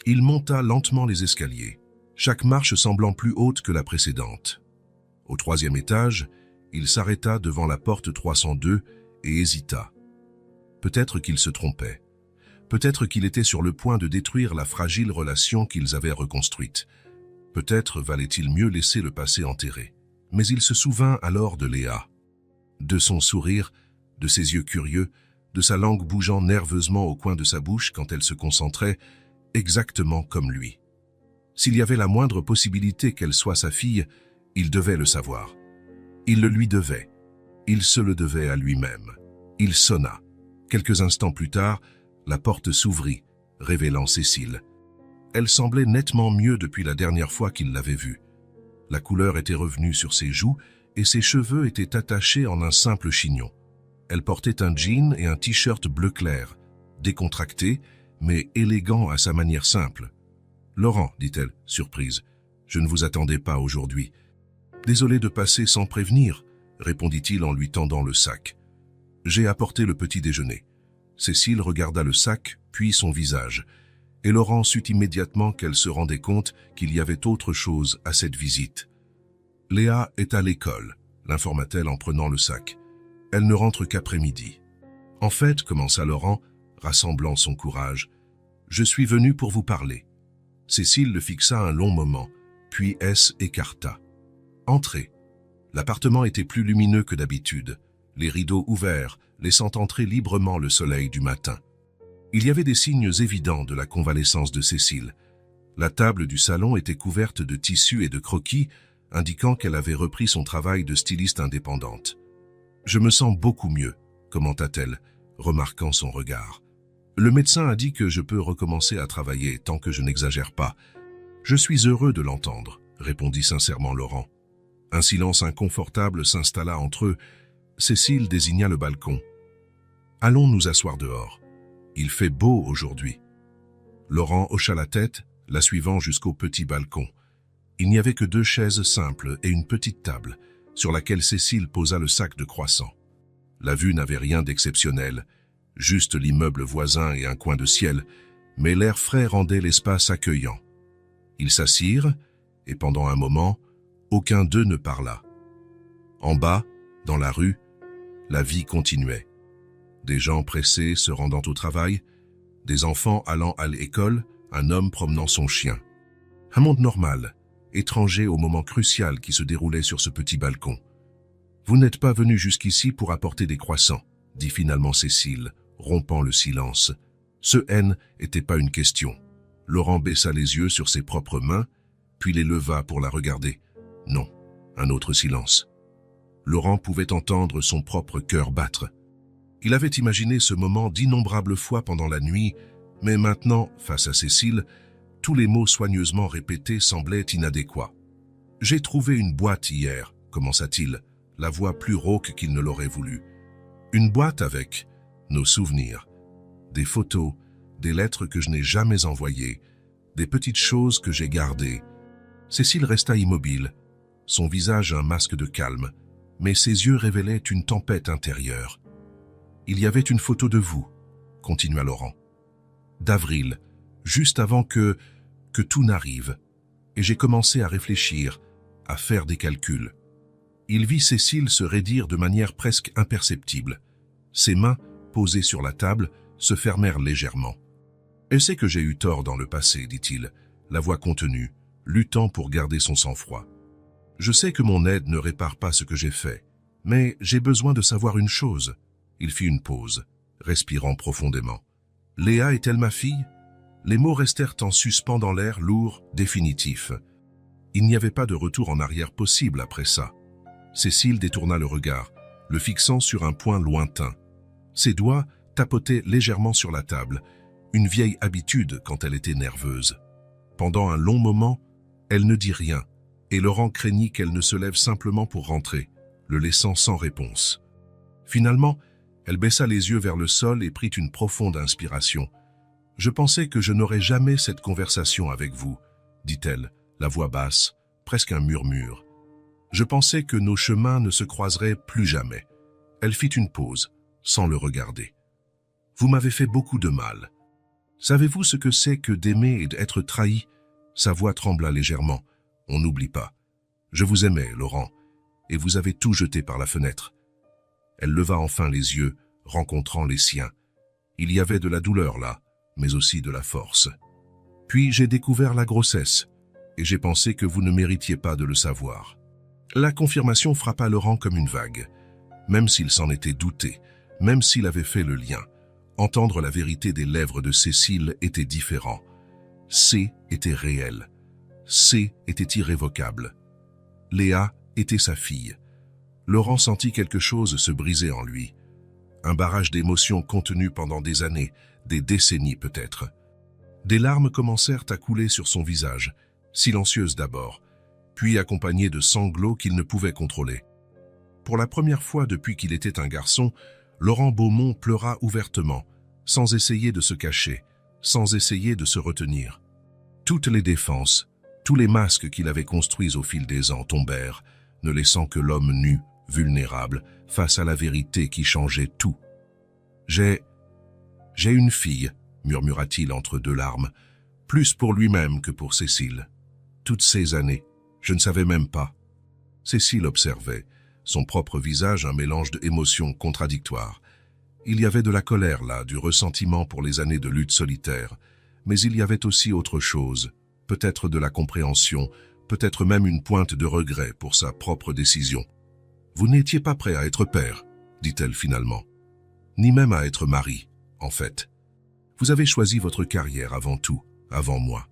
Il monta lentement les escaliers, chaque marche semblant plus haute que la précédente. Au 3e étage, il s'arrêta devant la porte 302 et hésita. Peut-être qu'il se trompait. Peut-être qu'il était sur le point de détruire la fragile relation qu'ils avaient reconstruite. Peut-être valait-il mieux laisser le passé enterré. Mais il se souvint alors de Léa, de son sourire, de ses yeux curieux, de sa langue bougeant nerveusement au coin de sa bouche quand elle se concentrait, exactement comme lui. S'il y avait la moindre possibilité qu'elle soit sa fille, il devait le savoir. Il le lui devait. Il se le devait à lui-même. Il sonna. Quelques instants plus tard, la porte s'ouvrit, révélant Cécile. Elle semblait nettement mieux depuis la dernière fois qu'il l'avait vue. La couleur était revenue sur ses joues et ses cheveux étaient attachés en un simple chignon. Elle portait un jean et un t-shirt bleu clair, décontracté, mais élégant à sa manière simple. « Laurent, dit-elle, surprise, je ne vous attendais pas aujourd'hui. »« Désolé de passer sans prévenir, » répondit-il en lui tendant le sac. « J'ai apporté le petit déjeuner. » Cécile regarda le sac, puis son visage, et Laurent sut immédiatement qu'elle se rendait compte qu'il y avait autre chose à cette visite. « Léa est à l'école, » l'informa-t-elle en prenant le sac. « Elle ne rentre qu'après-midi. »« En fait, » commença Laurent, rassemblant son courage, « je suis venu pour vous parler. » Cécile le fixa un long moment, puis s'écarta. « Entrez. » L'appartement était plus lumineux que d'habitude, les rideaux ouverts, laissant entrer librement le soleil du matin. Il y avait des signes évidents de la convalescence de Cécile. La table du salon était couverte de tissus et de croquis, indiquant qu'elle avait repris son travail de styliste indépendante. « Je me sens beaucoup mieux, » commenta-t-elle, remarquant son regard. « Le médecin a dit que je peux recommencer à travailler tant que je n'exagère pas. »« Je suis heureux de l'entendre, » répondit sincèrement Laurent. Un silence inconfortable s'installa entre eux. Cécile désigna le balcon. « Allons nous asseoir dehors. Il fait beau aujourd'hui. » Laurent hocha la tête, la suivant jusqu'au petit balcon. Il n'y avait que 2 chaises simples et une petite table, sur laquelle Cécile posa le sac de croissants. La vue n'avait rien d'exceptionnel, juste l'immeuble voisin et un coin de ciel, mais l'air frais rendait l'espace accueillant. Ils s'assirent, et pendant un moment, aucun d'eux ne parla. En bas, dans la rue, la vie continuait. Des gens pressés se rendant au travail, des enfants allant à l'école, un homme promenant son chien. Un monde normal, étranger au moment crucial qui se déroulait sur ce petit balcon. « Vous n'êtes pas venu jusqu'ici pour apporter des croissants, » dit finalement Cécile, rompant le silence. Ce « N » n'était pas une question. Laurent baissa les yeux sur ses propres mains, puis les leva pour la regarder. Non, un autre silence. Laurent pouvait entendre son propre cœur battre. Il avait imaginé ce moment d'innombrables fois pendant la nuit, Mais maintenant, face à Cécile, tous les mots soigneusement répétés semblaient inadéquats. « J'ai trouvé une boîte hier », commença-t-il, la voix plus rauque qu'il ne l'aurait voulu. « Une boîte avec nos souvenirs, des photos, des lettres que je n'ai jamais envoyées, des petites choses que j'ai gardées. » Cécile resta immobile, son visage un masque de calme, mais ses yeux révélaient une tempête intérieure. « Il y avait une photo de vous », continua Laurent. « D'avril, juste avant que tout n'arrive. Et j'ai commencé à réfléchir, à faire des calculs. » Il vit Cécile se raidir de manière presque imperceptible. Ses mains, posées sur la table, se fermèrent légèrement. « Elle sait que j'ai eu tort dans le passé, dit-il, la voix contenue, luttant pour garder son sang-froid. Je sais que mon aide ne répare pas ce que j'ai fait, mais j'ai besoin de savoir une chose. » Il fit une pause, respirant profondément. « Léa est-elle ma fille ?» Les mots restèrent en suspens dans l'air lourd, définitif. Il n'y avait pas de retour en arrière possible après ça. Cécile détourna le regard, le fixant sur un point lointain. Ses doigts tapotaient légèrement sur la table, une vieille habitude quand elle était nerveuse. Pendant un long moment, elle ne dit rien, et Laurent craignit qu'elle ne se lève simplement pour rentrer, le laissant sans réponse. Finalement, elle baissa les yeux vers le sol et prit une profonde inspiration. « Je pensais que je n'aurais jamais cette conversation avec vous, » dit-elle, la voix basse, presque un murmure. « Je pensais que nos chemins ne se croiseraient plus jamais. » Elle fit une pause, sans le regarder. « Vous m'avez fait beaucoup de mal. Savez-vous ce que c'est que d'aimer et d'être trahi ?» Sa voix trembla légèrement. « On n'oublie pas. Je vous aimais, Laurent, et vous avez tout jeté par la fenêtre. » Elle leva enfin les yeux, rencontrant les siens. Il y avait de la douleur là, mais aussi de la force. « Puis j'ai découvert la grossesse, et j'ai pensé que vous ne méritiez pas de le savoir. » La confirmation frappa Laurent comme une vague. Même s'il s'en était douté, même s'il avait fait le lien, entendre la vérité des lèvres de Cécile était différent. C était réel. C était irrévocable. Léa était sa fille. Laurent sentit quelque chose se briser en lui. Un barrage d'émotions contenues pendant des années, des décennies peut-être. Des larmes commencèrent à couler sur son visage, silencieuses d'abord, puis accompagnées de sanglots qu'il ne pouvait contrôler. Pour la première fois depuis qu'il était un garçon, Laurent Beaumont pleura ouvertement, sans essayer de se cacher, sans essayer de se retenir. Toutes les défenses, tous les masques qu'il avait construits au fil des ans tombèrent, ne laissant que l'homme nu, vulnérable, face à la vérité qui changeait tout. « J'ai une fille », murmura-t-il entre deux larmes, plus pour lui-même que pour Cécile. Toutes ces années, je ne savais même pas. Cécile observait, son propre visage un mélange d'émotions contradictoires. Il y avait de la colère là, du ressentiment pour les années de lutte solitaire, mais il y avait aussi autre chose, peut-être de la compréhension, peut-être même une pointe de regret pour sa propre décision. « Vous n'étiez pas prêt à être père, » dit-elle finalement. « Ni même à être mari, en fait. Vous avez choisi votre carrière avant tout, avant moi. »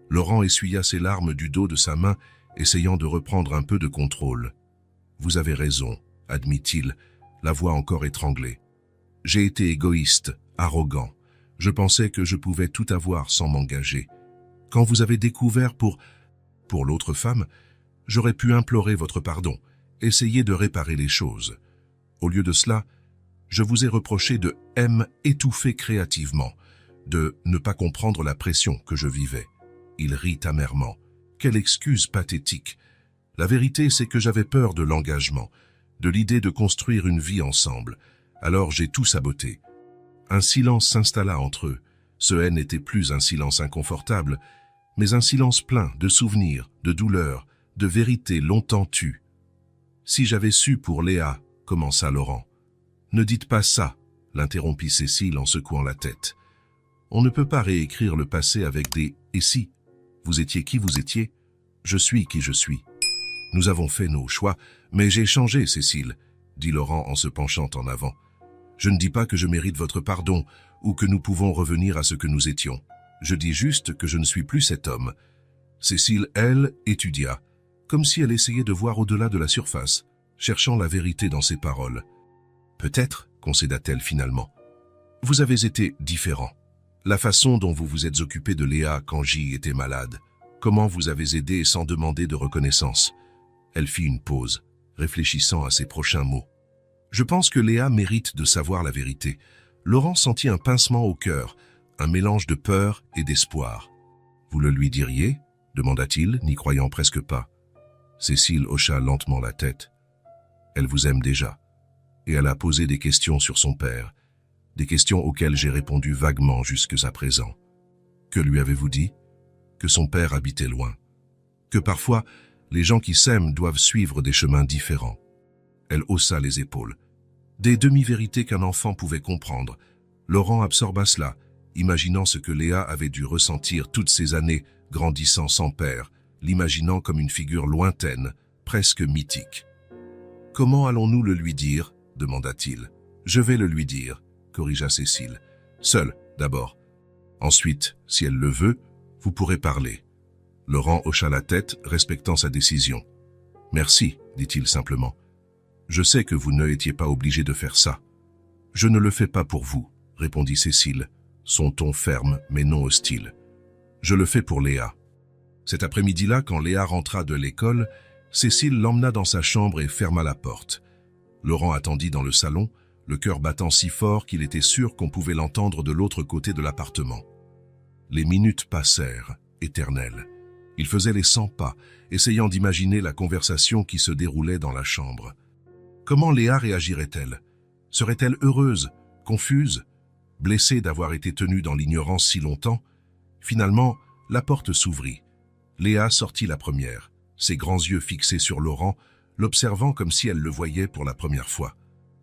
Laurent essuya ses larmes du dos de sa main, essayant de reprendre un peu de contrôle. « Vous avez raison, » admit-il, la voix encore étranglée. « J'ai été égoïste, arrogant. Je pensais que je pouvais tout avoir sans m'engager. Quand vous avez découvert pour l'autre femme, j'aurais pu implorer votre pardon, essayer de réparer les choses. Au lieu de cela, je vous ai reproché de m'étouffer créativement, de ne pas comprendre la pression que je vivais. » Il rit amèrement. Quelle excuse pathétique. La vérité, c'est que j'avais peur de l'engagement, de l'idée de construire une vie ensemble. Alors j'ai tout saboté. Un silence s'installa entre eux. Ce haine n'était plus un silence inconfortable, mais un silence plein de souvenirs, de douleurs, de vérités longtemps tues. « Si j'avais su pour Léa, » commença Laurent. « Ne dites pas ça, » l'interrompit Cécile en secouant la tête. « On ne peut pas réécrire le passé avec des « et si ». Vous étiez qui vous étiez, je suis qui je suis. Nous avons fait nos choix, mais j'ai changé, Cécile, » dit Laurent en se penchant en avant. « Je ne dis pas que je mérite votre pardon ou que nous pouvons revenir à ce que nous étions. Je dis juste que je ne suis plus cet homme. » Cécile, elle, étudia, comme si elle essayait de voir au-delà de la surface, cherchant la vérité dans ses paroles. « Peut-être, concéda-t-elle finalement. Vous avez été différent. La façon dont vous vous êtes occupé de Léa quand J était malade. Comment vous avez aidé sans demander de reconnaissance. Elle fit une pause, réfléchissant à ses prochains mots. Je pense que Léa mérite de savoir la vérité. Laurent sentit un pincement au cœur, un mélange de peur et d'espoir. Vous le lui diriez? Demanda-t-il, n'y croyant presque pas. Cécile hocha lentement la tête. Elle vous aime déjà. Et elle a posé des questions sur son père, des questions auxquelles j'ai répondu vaguement jusqu'à présent. Que lui avez-vous dit? Que son père habitait loin. Que parfois, les gens qui s'aiment doivent suivre des chemins différents. Elle haussa les épaules. Des demi-vérités qu'un enfant pouvait comprendre. Laurent absorba cela, imaginant ce que Léa avait dû ressentir toutes ces années, grandissant sans père, l'imaginant comme une figure lointaine, presque mythique. « Comment allons-nous le lui dire ?» demanda-t-il. « Je vais le lui dire », corrigea Cécile. « Seule, d'abord. Ensuite, si elle le veut, vous pourrez parler. » Laurent hocha la tête, respectant sa décision. « Merci, dit-il simplement. Je sais que vous n'étiez pas obligé de faire ça. Je ne le fais pas pour vous, répondit Cécile, son ton ferme mais non hostile. Je le fais pour Léa. Cet après-midi-là, quand Léa rentra de l'école, Cécile l'emmena dans sa chambre et ferma la porte. Laurent attendit dans le salon, le cœur battant si fort qu'il était sûr qu'on pouvait l'entendre de l'autre côté de l'appartement. Les minutes passèrent, éternelles. Il faisait les 100 pas, essayant d'imaginer la conversation qui se déroulait dans la chambre. Comment Léa réagirait-elle? Serait-elle heureuse, confuse, blessée d'avoir été tenue dans l'ignorance si longtemps? Finalement, la porte s'ouvrit. Léa sortit la première, ses grands yeux fixés sur Laurent, l'observant comme si elle le voyait pour la première fois.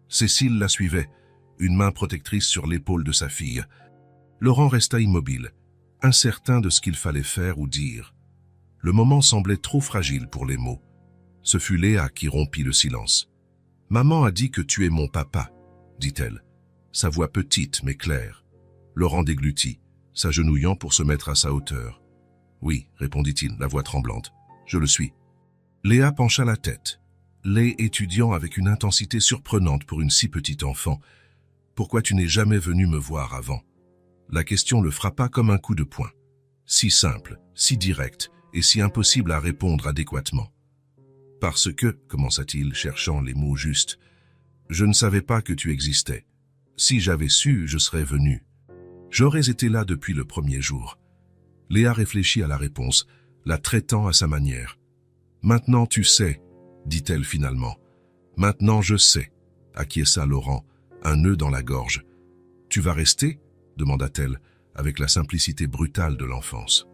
Cécile la suivait, une main protectrice sur l'épaule de sa fille. Laurent resta immobile, incertain de ce qu'il fallait faire ou dire. Le moment semblait trop fragile pour les mots. Ce fut Léa qui rompit le silence. « Maman a dit que tu es mon papa », dit-elle, sa voix petite mais claire. Laurent déglutit, s'agenouillant pour se mettre à sa hauteur. « Oui », répondit-il, la voix tremblante, « je le suis. » Léa pencha la tête, lait étudiant avec une intensité surprenante pour une si petite enfant. « Pourquoi tu n'es jamais venu me voir avant ?» La question le frappa comme un coup de poing. Si simple, si direct et si impossible à répondre adéquatement. « Parce que, commença-t-il, cherchant les mots justes, je ne savais pas que tu existais. Si j'avais su, je serais venu. J'aurais été là depuis le premier jour. » Léa réfléchit à la réponse, la traitant à sa manière. « Maintenant tu sais, dit-elle finalement. « Maintenant je sais, acquiesça Laurent, un nœud dans la gorge. « Tu vas rester ?» demanda-t-elle, avec la simplicité brutale de l'enfance.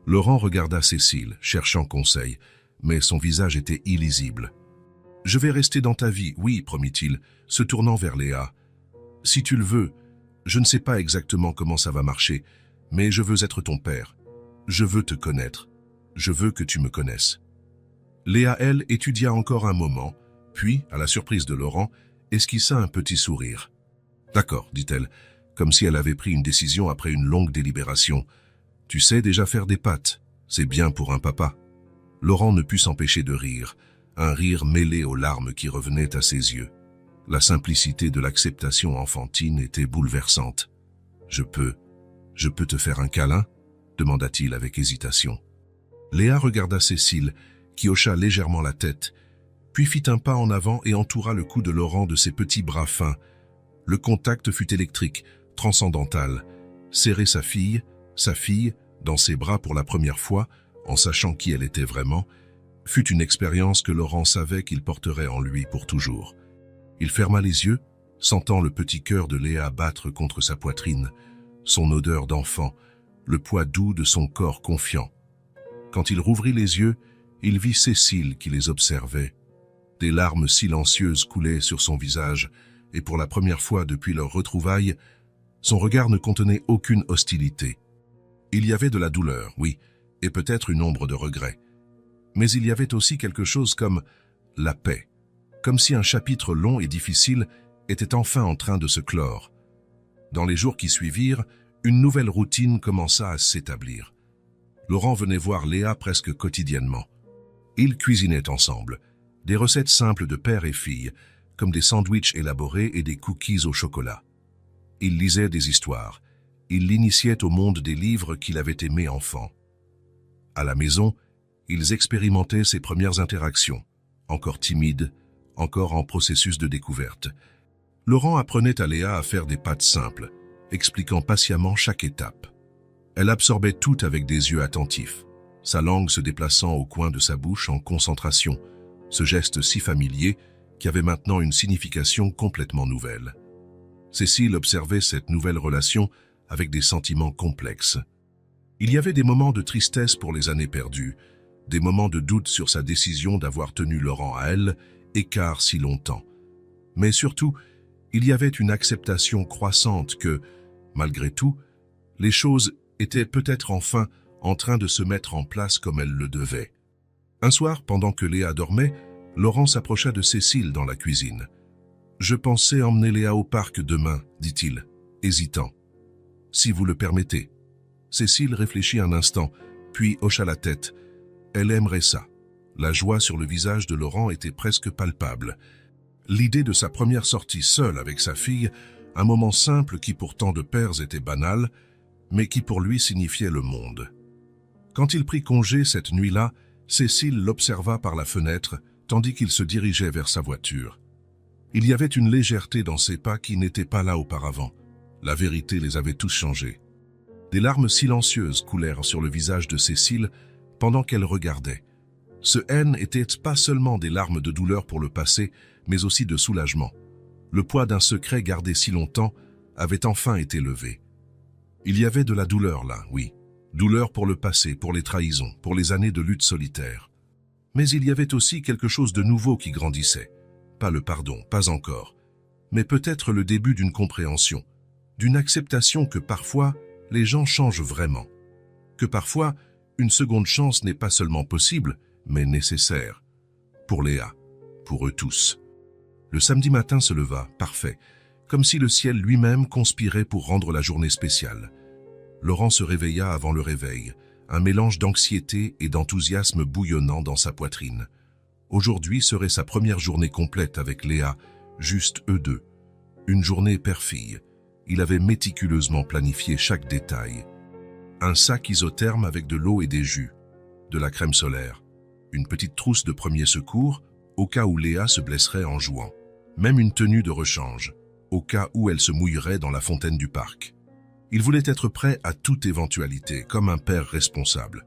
Laurent regarda Cécile, cherchant conseil, mais son visage était illisible. « Je vais rester dans ta vie, oui, promit-il, se tournant vers Léa. « Si tu le veux, je ne sais pas exactement comment ça va marcher, mais je veux être ton père. Je veux te connaître. Je veux que tu me connaisses. » Léa, elle, étudia encore un moment, puis, à la surprise de Laurent, esquissa un petit sourire. « D'accord, dit-elle, comme si elle avait pris une décision après une longue délibération. « Tu sais déjà faire des pâtes, c'est bien pour un papa. » Laurent ne put s'empêcher de rire, un rire mêlé aux larmes qui revenaient à ses yeux. La simplicité de l'acceptation enfantine était bouleversante. « Je peux te faire un câlin ?» demanda-t-il avec hésitation. Léa regarda Cécile, qui hocha légèrement la tête, puis fit un pas en avant et entoura le cou de Laurent de ses petits bras fins. Le contact fut électrique, transcendantal. Serrer sa fille, dans ses bras pour la première fois, en sachant qui elle était vraiment, fut une expérience que Laurent savait qu'il porterait en lui pour toujours. Il ferma les yeux, sentant le petit cœur de Léa battre contre sa poitrine, son odeur d'enfant, le poids doux de son corps confiant. Quand il rouvrit les yeux, il vit Cécile qui les observait. Des larmes silencieuses coulaient sur son visage, et pour la première fois depuis leur retrouvaille, son regard ne contenait aucune hostilité. Il y avait de la douleur, oui, et peut-être une ombre de regret. Mais il y avait aussi quelque chose comme la paix, comme si un chapitre long et difficile était enfin en train de se clore. Dans les jours qui suivirent, une nouvelle routine commença à s'établir. Laurent venait voir Léa presque quotidiennement. Ils cuisinaient ensemble, des recettes simples de père et fille, comme des sandwichs élaborés et des cookies au chocolat. Ils lisaient des histoires, il l'initiait au monde des livres qu'il avait aimés enfant. À la maison, ils expérimentaient ses premières interactions, encore timides, encore en processus de découverte. Laurent apprenait à Léa à faire des pâtes simples, expliquant patiemment chaque étape. Elle absorbait tout avec des yeux attentifs, sa langue se déplaçant au coin de sa bouche en concentration, ce geste si familier qui avait maintenant une signification complètement nouvelle. Cécile observait cette nouvelle relation avec des sentiments complexes. Il y avait des moments de tristesse pour les années perdues, des moments de doute sur sa décision d'avoir tenu Laurent à elle, écart si longtemps. Mais surtout, il y avait une acceptation croissante que, malgré tout, les choses étaient peut-être enfin en train de se mettre en place comme elles le devaient. Un soir, pendant que Léa dormait, Laurent s'approcha de Cécile dans la cuisine. « Je pensais emmener Léa au parc demain, dit-il, hésitant. « Si vous le permettez. » Cécile réfléchit un instant, puis hocha la tête. Elle aimerait ça. La joie sur le visage de Laurent était presque palpable. L'idée de sa première sortie seule avec sa fille, un moment simple qui pour tant de pères était banal, mais qui pour lui signifiait le monde. Quand il prit congé cette nuit-là, Cécile l'observa par la fenêtre, tandis qu'il se dirigeait vers sa voiture. Il y avait une légèreté dans ses pas qui n'était pas là auparavant. La vérité les avait tous changés. Des larmes silencieuses coulèrent sur le visage de Cécile pendant qu'elle regardait. Ce haine n'était pas seulement des larmes de douleur pour le passé, mais aussi de soulagement. Le poids d'un secret gardé si longtemps avait enfin été levé. Il y avait de la douleur là, oui. Douleur pour le passé, pour les trahisons, pour les années de lutte solitaire. Mais il y avait aussi quelque chose de nouveau qui grandissait. Pas le pardon, pas encore. Mais peut-être le début d'une compréhension, d'une acceptation que parfois, les gens changent vraiment. Que parfois, une seconde chance n'est pas seulement possible, mais nécessaire. Pour Léa, pour eux tous. Le samedi matin se leva, parfait, comme si le ciel lui-même conspirait pour rendre la journée spéciale. Laurent se réveilla avant le réveil, un mélange d'anxiété et d'enthousiasme bouillonnant dans sa poitrine. Aujourd'hui serait sa première journée complète avec Léa, juste eux deux. Une journée père-fille. Il avait méticuleusement planifié chaque détail. Un sac isotherme avec de l'eau et des jus, de la crème solaire, une petite trousse de premier secours, au cas où Léa se blesserait en jouant. Même une tenue de rechange, au cas où elle se mouillerait dans la fontaine du parc. Il voulait être prêt à toute éventualité, comme un père responsable.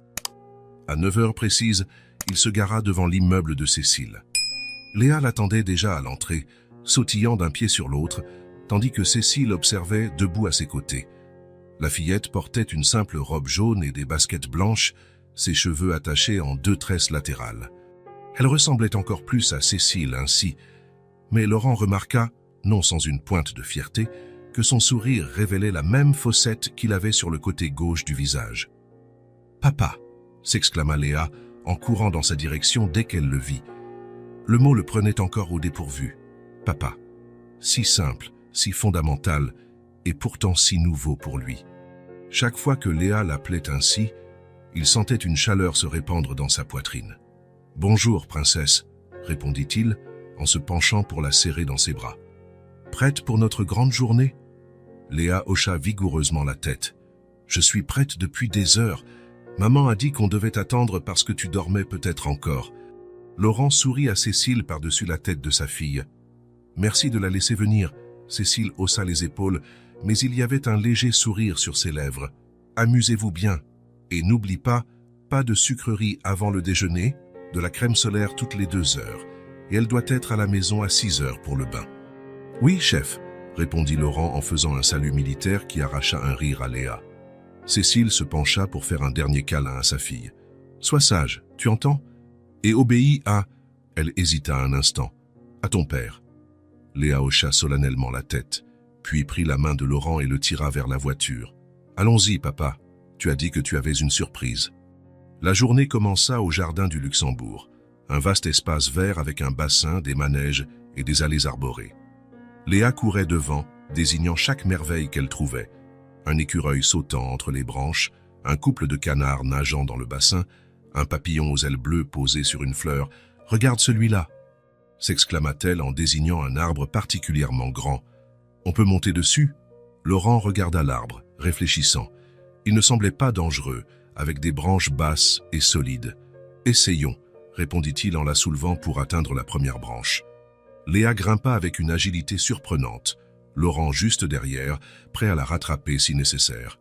À 9 heures précises, il se gara devant l'immeuble de Cécile. Léa l'attendait déjà à l'entrée, sautillant d'un pied sur l'autre, tandis que Cécile observait debout à ses côtés. La fillette portait une simple robe jaune et des baskets blanches, ses cheveux attachés en 2 tresses latérales. Elle ressemblait encore plus à Cécile ainsi, mais Laurent remarqua, non sans une pointe de fierté, que son sourire révélait la même fossette qu'il avait sur le côté gauche du visage. « Papa !» s'exclama Léa, en courant dans sa direction dès qu'elle le vit. Le mot le prenait encore au dépourvu. « Papa !» Si simple, si fondamental, et pourtant si nouveau pour lui. Chaque fois que Léa l'appelait ainsi, il sentait une chaleur se répandre dans sa poitrine. « Bonjour, princesse !» répondit-il, en se penchant pour la serrer dans ses bras. « Prête pour notre grande journée ?» Léa hocha vigoureusement la tête. « Je suis prête depuis des heures. Maman a dit qu'on devait attendre parce que tu dormais peut-être encore. » Laurent sourit à Cécile par-dessus la tête de sa fille. « Merci de la laisser venir. » Cécile haussa les épaules, mais il y avait un léger sourire sur ses lèvres. « Amusez-vous bien. Et n'oublie pas, pas de sucreries avant le déjeuner, de la crème solaire toutes les 2 heures. Et elle doit être à la maison à 6 heures pour le bain. »« Oui, chef. » répondit Laurent en faisant un salut militaire qui arracha un rire à Léa. Cécile se pencha pour faire un dernier câlin à sa fille. « Sois sage, tu entends? Et obéis à... » Elle hésita un instant. « À ton père. » Léa hocha solennellement la tête, puis prit la main de Laurent et le tira vers la voiture. « Allons-y, papa. Tu as dit que tu avais une surprise. » La journée commença au jardin du Luxembourg, un vaste espace vert avec un bassin, des manèges et des allées arborées. Léa courait devant, désignant chaque merveille qu'elle trouvait. Un écureuil sautant entre les branches, un couple de canards nageant dans le bassin, un papillon aux ailes bleues posé sur une fleur. « Regarde celui-là !» s'exclama-t-elle en désignant un arbre particulièrement grand. « On peut monter dessus ?» Laurent regarda l'arbre, réfléchissant. Il ne semblait pas dangereux, avec des branches basses et solides. « Essayons », répondit-il en la soulevant pour atteindre la première branche. Léa grimpa avec une agilité surprenante, Laurent juste derrière, prêt à la rattraper si nécessaire.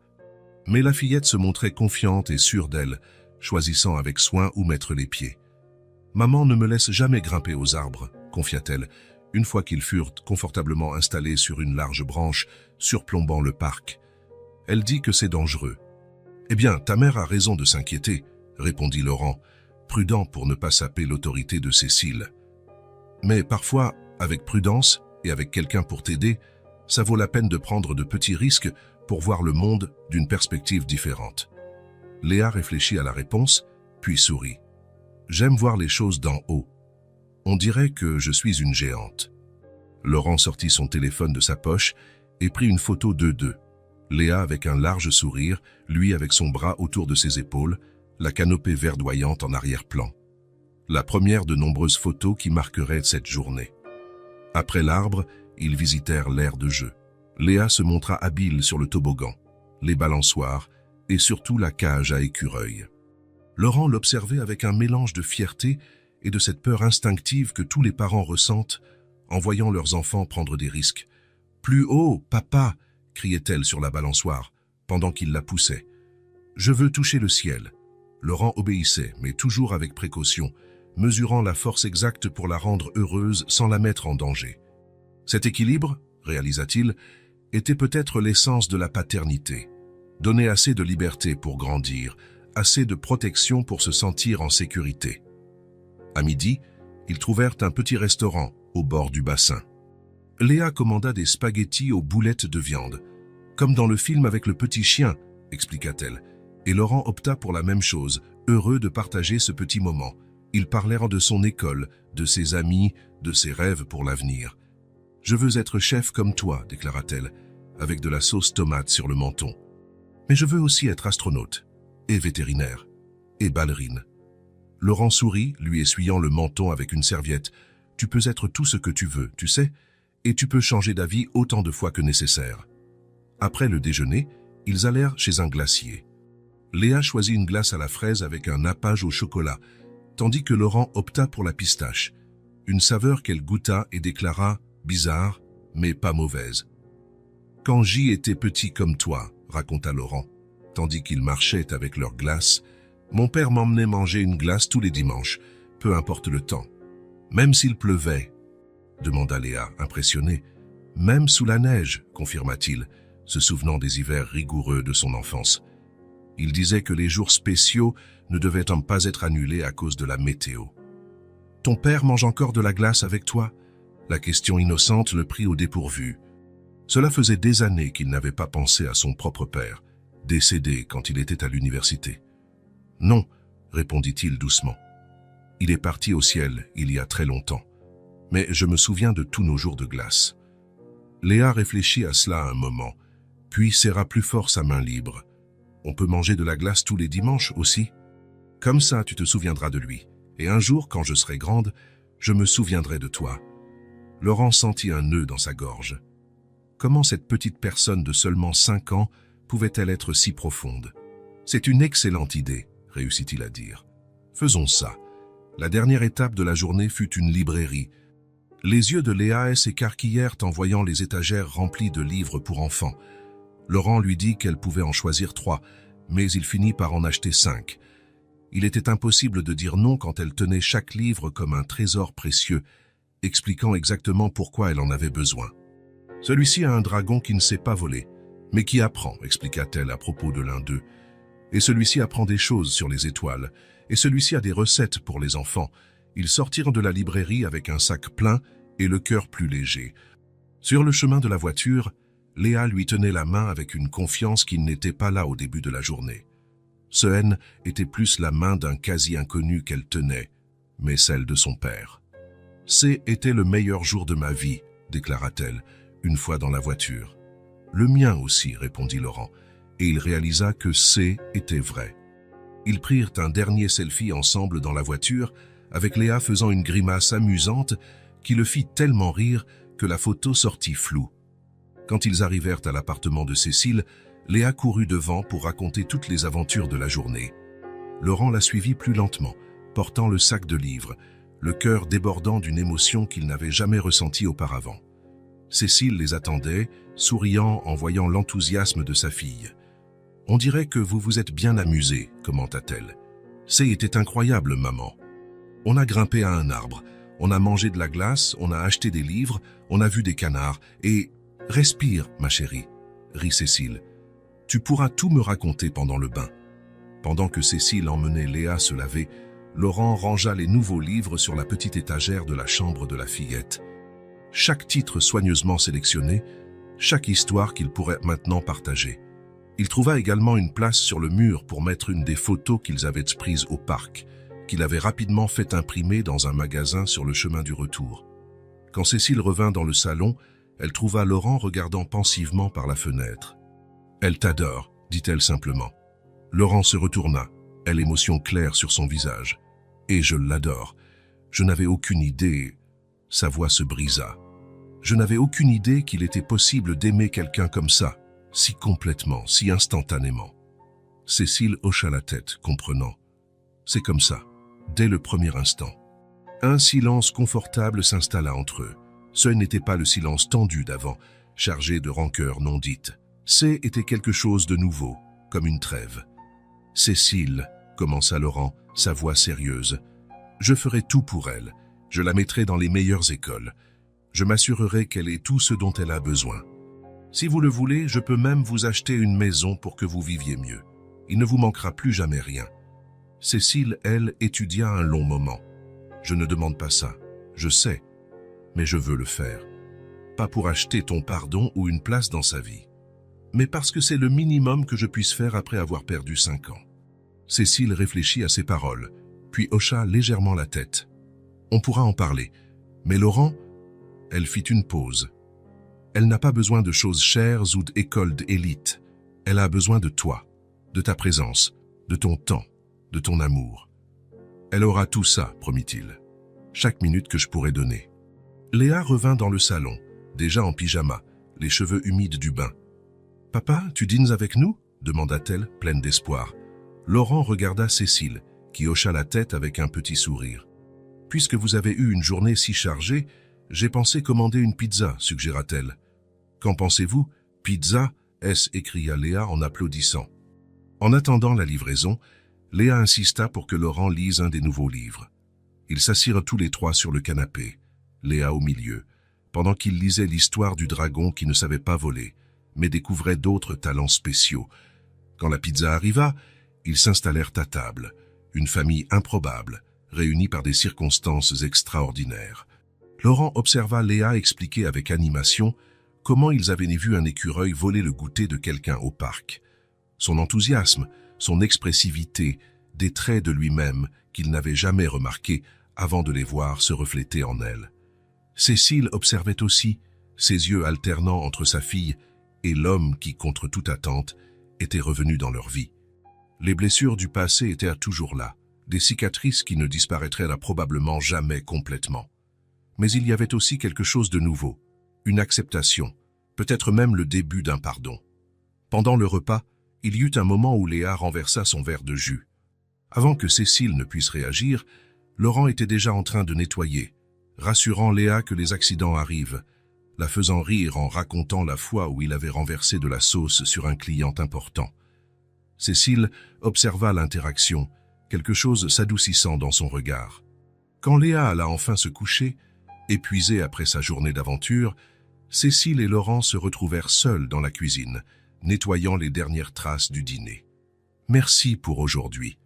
Mais la fillette se montrait confiante et sûre d'elle, choisissant avec soin où mettre les pieds. « Maman ne me laisse jamais grimper aux arbres », confia-t-elle, une fois qu'ils furent confortablement installés sur une large branche surplombant le parc. « Elle dit que c'est dangereux. »« Eh bien, ta mère a raison de s'inquiéter, » répondit Laurent, prudent pour ne pas saper l'autorité de Cécile. « Mais parfois, avec prudence et avec quelqu'un pour t'aider, ça vaut la peine de prendre de petits risques pour voir le monde d'une perspective différente. » Léa réfléchit à la réponse, puis sourit. « J'aime voir les choses d'en haut. On dirait que je suis une géante. » Laurent sortit son téléphone de sa poche et prit une photo d'eux deux. Léa avec un large sourire, lui avec son bras autour de ses épaules, la canopée verdoyante en arrière-plan. La première de nombreuses photos qui marqueraient cette journée. Après l'arbre, ils visitèrent l'aire de jeu. Léa se montra habile sur le toboggan, les balançoires et surtout la cage à écureuils. Laurent l'observait avec un mélange de fierté et de cette peur instinctive que tous les parents ressentent en voyant leurs enfants prendre des risques. « Plus haut, papa !» criait-elle sur la balançoire, pendant qu'il la poussait. « Je veux toucher le ciel. » Laurent obéissait, mais toujours avec précaution, mesurant la force exacte pour la rendre heureuse sans la mettre en danger. Cet équilibre, réalisa-t-il, était peut-être l'essence de la paternité. Donner assez de liberté pour grandir, assez de protection pour se sentir en sécurité. À midi, ils trouvèrent un petit restaurant au bord du bassin. Léa commanda des spaghettis aux boulettes de viande. « Comme dans le film avec le petit chien », expliqua-t-elle. Et Laurent opta pour la même chose, heureux de partager ce petit moment. Ils parlèrent de son école, de ses amis, de ses rêves pour l'avenir. « Je veux être chef comme toi », déclara-t-elle, avec de la sauce tomate sur le menton. « Mais je veux aussi être astronaute, et vétérinaire, et ballerine. » Laurent sourit, lui essuyant le menton avec une serviette. « Tu peux être tout ce que tu veux, tu sais, et tu peux changer d'avis autant de fois que nécessaire. » Après le déjeuner, ils allèrent chez un glacier. Léa choisit une glace à la fraise avec un nappage au chocolat, tandis que Laurent opta pour la pistache, une saveur qu'elle goûta et déclara « bizarre, mais pas mauvaise. »« Quand j'y étais petit comme toi, » raconta Laurent, tandis qu'ils marchaient avec leur glace, « mon père m'emmenait manger une glace tous les dimanches, peu importe le temps. Même s'il pleuvait, » demanda Léa, impressionnée. « Même sous la neige, » confirma-t-il, se souvenant des hivers rigoureux de son enfance. Il disait que les jours spéciaux ne devaient pas être annulés à cause de la météo. « Ton père mange encore de la glace avec toi ?» La question innocente le prit au dépourvu. Cela faisait des années qu'il n'avait pas pensé à son propre père, décédé quand il était à l'université. « Non », répondit-il doucement. « Il est parti au ciel il y a très longtemps. Mais je me souviens de tous nos jours de glace. » Léa réfléchit à cela un moment, puis serra plus fort sa main libre. « On peut manger de la glace tous les dimanches aussi. Comme ça, tu te souviendras de lui. Et un jour, quand je serai grande, je me souviendrai de toi. » Laurent sentit un nœud dans sa gorge. Comment cette petite personne de seulement 5 ans pouvait-elle être si profonde? « C'est une excellente idée, » réussit-il à dire. « Faisons ça. » La dernière étape de la journée fut une librairie. Les yeux de Léa s'écarquillèrent en voyant les étagères remplies de livres pour enfants. Laurent lui dit qu'elle pouvait en choisir 3, mais il finit par en acheter 5. Il était impossible de dire non quand elle tenait chaque livre comme un trésor précieux, expliquant exactement pourquoi elle en avait besoin. « Celui-ci a un dragon qui ne sait pas voler, mais qui apprend, » expliqua-t-elle à propos de l'un d'eux. « Et celui-ci apprend des choses sur les étoiles, et celui-ci a des recettes pour les enfants. » Ils sortirent de la librairie avec un sac plein et le cœur plus léger. Sur le chemin de la voiture, Léa lui tenait la main avec une confiance qui n'était pas là au début de la journée. Ce N était plus la main d'un quasi-inconnu qu'elle tenait, mais celle de son père. « C était le meilleur jour de ma vie, » déclara-t-elle, une fois dans la voiture. « Le mien aussi, » répondit Laurent, et il réalisa que C était vrai. Ils prirent un dernier selfie ensemble dans la voiture, avec Léa faisant une grimace amusante qui le fit tellement rire que la photo sortit floue. Quand ils arrivèrent à l'appartement de Cécile, Léa courut devant pour raconter toutes les aventures de la journée. Laurent la suivit plus lentement, portant le sac de livres, le cœur débordant d'une émotion qu'il n'avait jamais ressentie auparavant. Cécile les attendait, souriant en voyant l'enthousiasme de sa fille. « On dirait que vous vous êtes bien amusée, commenta-t-elle. « C'était incroyable, maman. On a grimpé à un arbre, on a mangé de la glace, on a acheté des livres, on a vu des canards, et... Respire, ma chérie, rit Cécile. Tu pourras tout me raconter pendant le bain. » Pendant que Cécile emmenait Léa se laver, Laurent rangea les nouveaux livres sur la petite étagère de la chambre de la fillette. Chaque titre soigneusement sélectionné, chaque histoire qu'il pourrait maintenant partager. Il trouva également une place sur le mur pour mettre une des photos qu'ils avaient prises au parc, qu'il avait rapidement fait imprimer dans un magasin sur le chemin du retour. Quand Cécile revint dans le salon, elle trouva Laurent regardant pensivement par la fenêtre. « Elle t'adore, dit-elle simplement. » Laurent se retourna, l'émotion claire sur son visage. « Et je l'adore. Je n'avais aucune idée... » Sa voix se brisa. « Je n'avais aucune idée qu'il était possible d'aimer quelqu'un comme ça. Si complètement, si instantanément. » Cécile hocha la tête, comprenant. C'est comme ça, dès le premier instant. Un silence confortable s'installa entre eux. Ce n'était pas le silence tendu d'avant, chargé de rancœur non dite. C'était quelque chose de nouveau, comme une trêve. « Cécile, » commença Laurent, sa voix sérieuse, « je ferai tout pour elle. Je la mettrai dans les meilleures écoles. Je m'assurerai qu'elle ait tout ce dont elle a besoin. Si vous le voulez, je peux même vous acheter une maison pour que vous viviez mieux. Il ne vous manquera plus jamais rien. » Cécile, elle, étudia un long moment. « Je ne demande pas ça, je sais, mais je veux le faire. Pas pour acheter ton pardon ou une place dans sa vie, mais parce que c'est le minimum que je puisse faire après avoir perdu 5 ans. » Cécile réfléchit à ces paroles, puis hocha légèrement la tête. « On pourra en parler, mais Laurent... » Elle fit une pause. « Elle n'a pas besoin de choses chères ou d'écoles d'élite. Elle a besoin de toi, de ta présence, de ton temps, de ton amour. Elle aura tout ça, promit-il. Chaque minute que je pourrai donner. » Léa revint dans le salon, déjà en pyjama, les cheveux humides du bain. « Papa, tu dînes avec nous ?» demanda-t-elle, pleine d'espoir. Laurent regarda Cécile, qui hocha la tête avec un petit sourire. « Puisque vous avez eu une journée si chargée, j'ai pensé commander une pizza, suggéra-t-elle. « Qu'en pensez-vous, pizza ?» s'écria Léa en applaudissant. En attendant la livraison, Léa insista pour que Laurent lise un des nouveaux livres. Ils s'assirent tous les trois sur le canapé, Léa au milieu, pendant qu'il lisait l'histoire du dragon qui ne savait pas voler, mais découvrait d'autres talents spéciaux. Quand la pizza arriva, ils s'installèrent à table, une famille improbable, réunie par des circonstances extraordinaires. Laurent observa Léa expliquer avec animation comment ils avaient vu un écureuil voler le goûter de quelqu'un au parc. Son enthousiasme, son expressivité, des traits de lui-même qu'il n'avait jamais remarqués avant de les voir se refléter en elle. Cécile observait aussi, ses yeux alternant entre sa fille et l'homme qui, contre toute attente, était revenu dans leur vie. Les blessures du passé étaient toujours là, des cicatrices qui ne disparaîtraient probablement jamais complètement. Mais il y avait aussi quelque chose de nouveau, une acceptation, peut-être même le début d'un pardon. Pendant le repas, il y eut un moment où Léa renversa son verre de jus. Avant que Cécile ne puisse réagir, Laurent était déjà en train de nettoyer, rassurant Léa que les accidents arrivent, la faisant rire en racontant la fois où il avait renversé de la sauce sur un client important. Cécile observa l'interaction, quelque chose s'adoucissant dans son regard. Quand Léa alla enfin se coucher, épuisée après sa journée d'aventure, Cécile et Laurent se retrouvèrent seuls dans la cuisine, nettoyant les dernières traces du dîner. « Merci pour aujourd'hui »,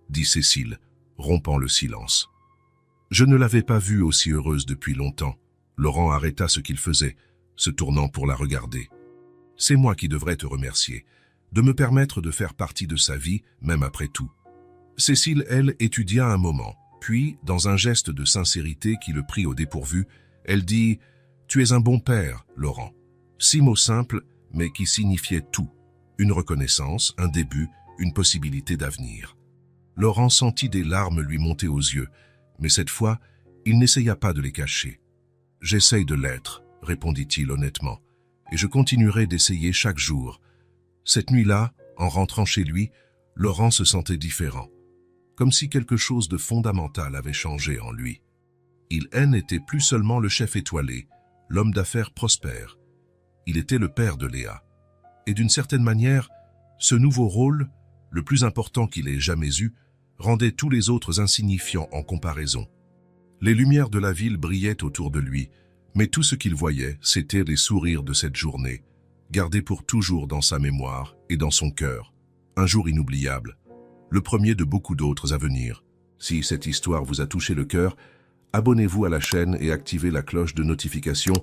dit Cécile, rompant le silence. Je ne l'avais pas vue aussi heureuse depuis longtemps. Laurent arrêta ce qu'il faisait, se tournant pour la regarder. « C'est moi qui devrais te remercier, de me permettre de faire partie de sa vie, même après tout. » Cécile, elle, étudia un moment, puis, dans un geste de sincérité qui le prit au dépourvu, elle dit « Tu es un bon père, Laurent. » 6 mots simples, mais qui signifiaient tout. Une reconnaissance, un début, une possibilité d'avenir. Laurent sentit des larmes lui monter aux yeux, mais cette fois, il n'essaya pas de les cacher. « J'essaye de l'être, » répondit-il honnêtement, « et je continuerai d'essayer chaque jour. Cette nuit-là, en rentrant chez lui, Laurent se sentait différent, comme si quelque chose de fondamental avait changé en lui. Il n'était plus seulement le chef étoilé, l'homme d'affaires prospère. Il était le père de Léa. Et d'une certaine manière, ce nouveau rôle, le plus important qu'il ait jamais eu, rendait tous les autres insignifiants en comparaison. Les lumières de la ville brillaient autour de lui, mais tout ce qu'il voyait, c'était les sourires de cette journée, gardés pour toujours dans sa mémoire et dans son cœur. Un jour inoubliable, le premier de beaucoup d'autres à venir. Si cette histoire vous a touché le cœur, abonnez-vous à la chaîne et activez la cloche de notification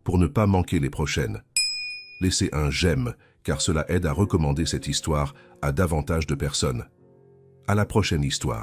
pour ne pas manquer les prochaines. Laissez un j'aime, car cela aide à recommander cette histoire à davantage de personnes. À la prochaine histoire.